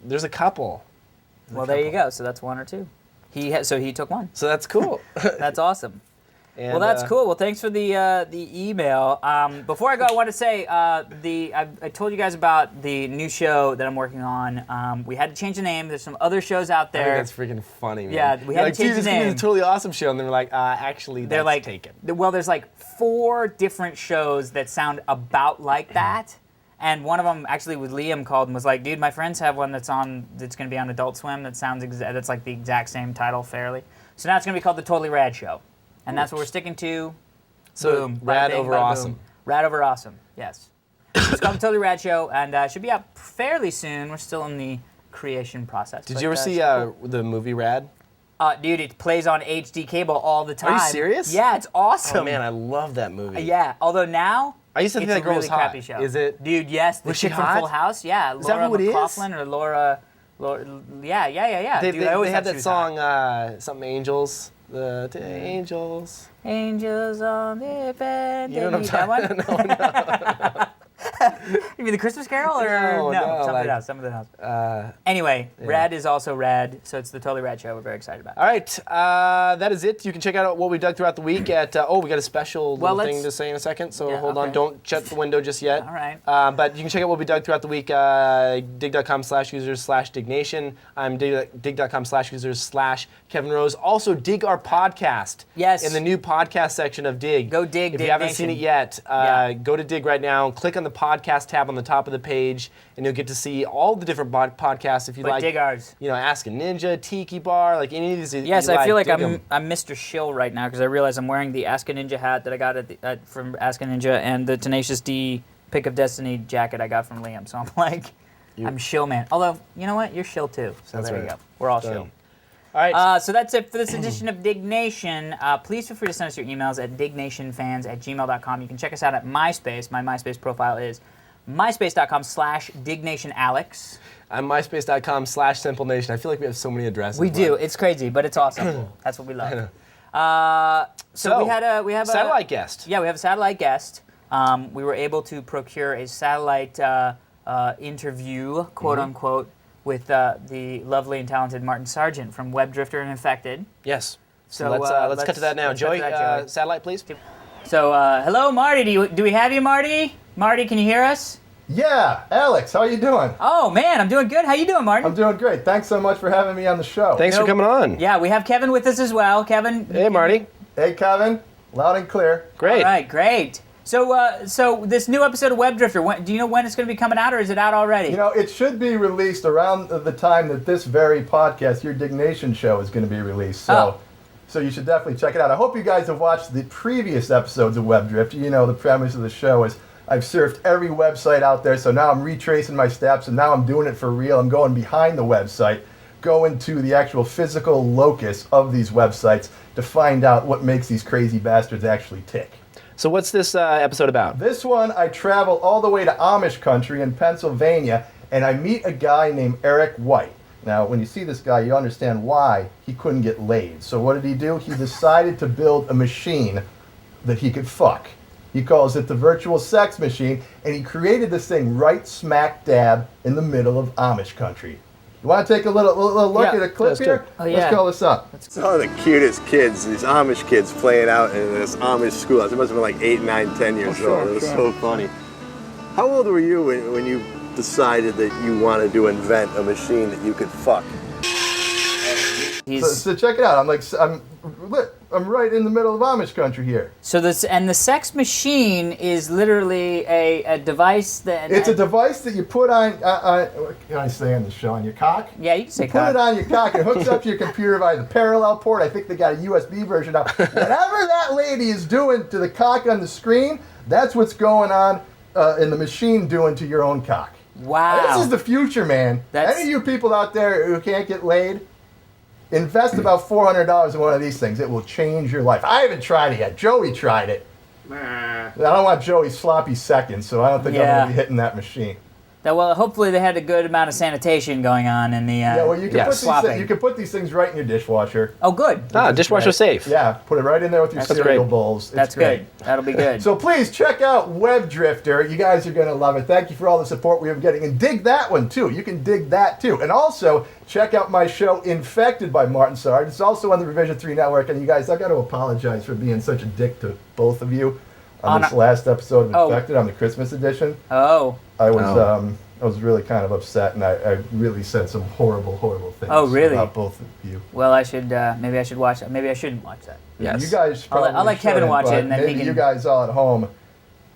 there's a couple. Well, there you go. So that's one or two. So he took one. So that's cool. That's awesome. And, Well, that's cool. Well, thanks for the email. Before I go, I want to say I told you guys about the new show that I'm working on. We had to change the name. There's some other shows out I there. think that's freaking funny, man. Yeah, we had to like, change dude, the this is gonna be name. a totally awesome show, and they're like, actually, They're that's like taken. Well, there's like 4 different shows that sound about like that. And one of them actually was Liam called and was like, dude, my friends have one that's going to be on Adult Swim that sounds that's like the exact same title fairly. So now it's going to be called The Totally Rad Show. And that's what we're sticking to. So Boom. rad Bada bing, over bada awesome. boom. Rad over awesome, yes. It's called The Totally Rad Show and should be out fairly soon. We're still in the creation process. Did you ever see the movie Rad? Dude, it plays on HD cable all the time. Are you serious? Yeah, it's awesome. Oh man, I love that movie. Yeah, although now I used to think it's that a girl really was hot. crappy show. Is it? Dude, yes. The Was she chick from hot? Full House? Yeah. Is that Laura who it is? McLaughlin or Laura. Yeah. They, Dude, they, I always they had thought she that was song, hot. something Angels. The Angels. Angels on the bed. You know what I'm That talking one? No. You mean the Christmas Carol or No, something like, else? Something else. Anyway, Rad is also rad, so it's the Totally Rad Show. We're very excited about it. All right, that is it. You can check out what we've done throughout the week at, we got a special little thing let's- to say in a second, so Yeah, hold on. okay. Don't shut the window just yet. All right. But you can check out what we've done throughout the week, dig.com/users/Diggnation. I'm dig.com/users/Kevin Rose. Also, dig our podcast. Yes. In the new podcast section of Dig. Go dig If you haven't seen it yet, go to Dig right now, click on the podcast tab on the top of the page, and you'll get to see all the different podcasts if you But like. dig ours. You know, Ask a Ninja, Tiki Bar, like any of these. Yes, you I feel like dig 'em. I'm Mr. Shill right now because I realize I'm wearing the Ask a Ninja hat that I got from Ask a Ninja and the Tenacious D Pick of Destiny jacket I got from Liam. So I'm like, I'm Shill man. Although, you know what? You're Shill too. So That's there right. you go. We're all Done. Shill. All right. So that's it for this edition of Diggnation. Please feel free to send us your emails at dignationfans@gmail.com. You can check us out at MySpace. My MySpace profile is myspace.com/dignationalex. I'm myspace.com/simplenation. I feel like we have so many addresses. We do. Mark. It's crazy, but it's awesome. That's what we love. know. So we have a satellite guest. Yeah, we have a satellite guest. We were able to procure a satellite interview, quote unquote, with the lovely and talented Martin Sargent from Web Drifter and Infected. Yes. So, let's cut to that now. let's cut to Joey, that, Joey. satellite, please. So hello, Marty. Do we have you, Marty? Marty, can you hear us? Yeah, Alex, how you doing? Oh man, I'm doing good. How you doing, Marty? I'm doing great. Thanks so much for having me on the show. Thanks for coming on. Yeah, we have Kevin with us as well. Kevin. Hey, Marty. Hey, Kevin. Loud and clear. Great. All right, great. So this new episode of Web Drifter, do you know when it's going to be coming out, or is it out already? You know, it should be released around the time that this very podcast, your Diggnation show, is going to be released. So you should definitely check it out. I hope you guys have watched the previous episodes of Web Drifter. You know, the premise of the show is I've surfed every website out there, so now I'm retracing my steps, and now I'm doing it for real. I'm going behind the website, going to the actual physical locus of these websites to find out what makes these crazy bastards actually tick. So what's this episode about? This one, I travel all the way to Amish country in Pennsylvania, and I meet a guy named Eric White. Now, when you see this guy, you understand why he couldn't get laid. So what did he do? He decided to build a machine that he could fuck. He calls it the virtual sex machine, and he created this thing right smack dab in the middle of Amish country. You want to take a little look Yeah, at a clip let's here? do it. Oh, yeah. Let's call this up. Some of the cutest kids, these Amish kids playing out in this Amish schoolhouse. They must have been like 8, 9, 10 years old. It was so funny. How old were you when you decided that you wanted to invent a machine that you could fuck? So check it out. I'm right in the middle of Amish country here. So the sex machine is literally a device that It's a device that you put on, what can I say on the show, on your cock? Yeah, you can say Put cock. it on your cock and hooks up to your computer via the parallel port. I think they got a USB version now. Whatever that lady is doing to the cock on the screen, that's what's going on in the machine doing to your own cock. Wow. This is the future, man. That's- Any of you people out there who can't get laid, invest about $400 in one of these things. It will change your life. I haven't tried it yet. Joey tried it. I don't want Joey's sloppy seconds, so I don't think I'm Yeah. going to be hitting that machine. Well, hopefully they had a good amount of sanitation going on in the Yeah, well, you can, slopping. you can put these things right in your dishwasher. Oh, good. Dishwasher Right. safe. Yeah, put it right in there with your That's cereal great. bowls. It's That's great. good. That'll be good. So please check out Web Drifter. You guys are going to love it. Thank you for all the support we are getting. And dig that one, too. You can dig that, too. And also, check out my show, Infected by Martin Sard. It's also on the Revision 3 Network. And you guys, I've got to apologize for being such a dick to both of you on this last episode of Infected, on the Christmas edition. Oh. I was really kind of upset, and I really said some horrible, horrible things about both of you. Well, I should maybe I should watch that. Maybe I shouldn't watch that. Yes. You guys probably I'll let Kevin shouldn't, watch it, but and then he maybe can- you guys all at home,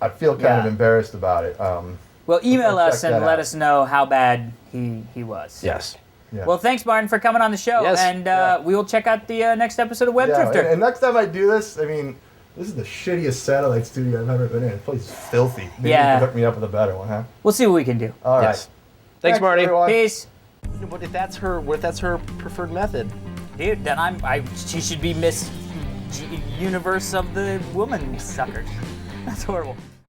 I feel kind of embarrassed about it. Well, email check us and that let out. us know how bad he was. Yes. Yeah. Well, thanks, Martin, for coming on the show. Yes. And we will check out the next episode of Web Yeah, Drifter. and next time I do this, I mean, this is the shittiest satellite studio I've ever been in. The place is filthy. Maybe Yeah. you can hook me up with a better one, huh? We'll see what we can do. All right. Yes. Thanks, Marty. everyone. Peace. What if that's her preferred method? Dude, then she should be Miss Universe of the Woman Suckers. That's horrible.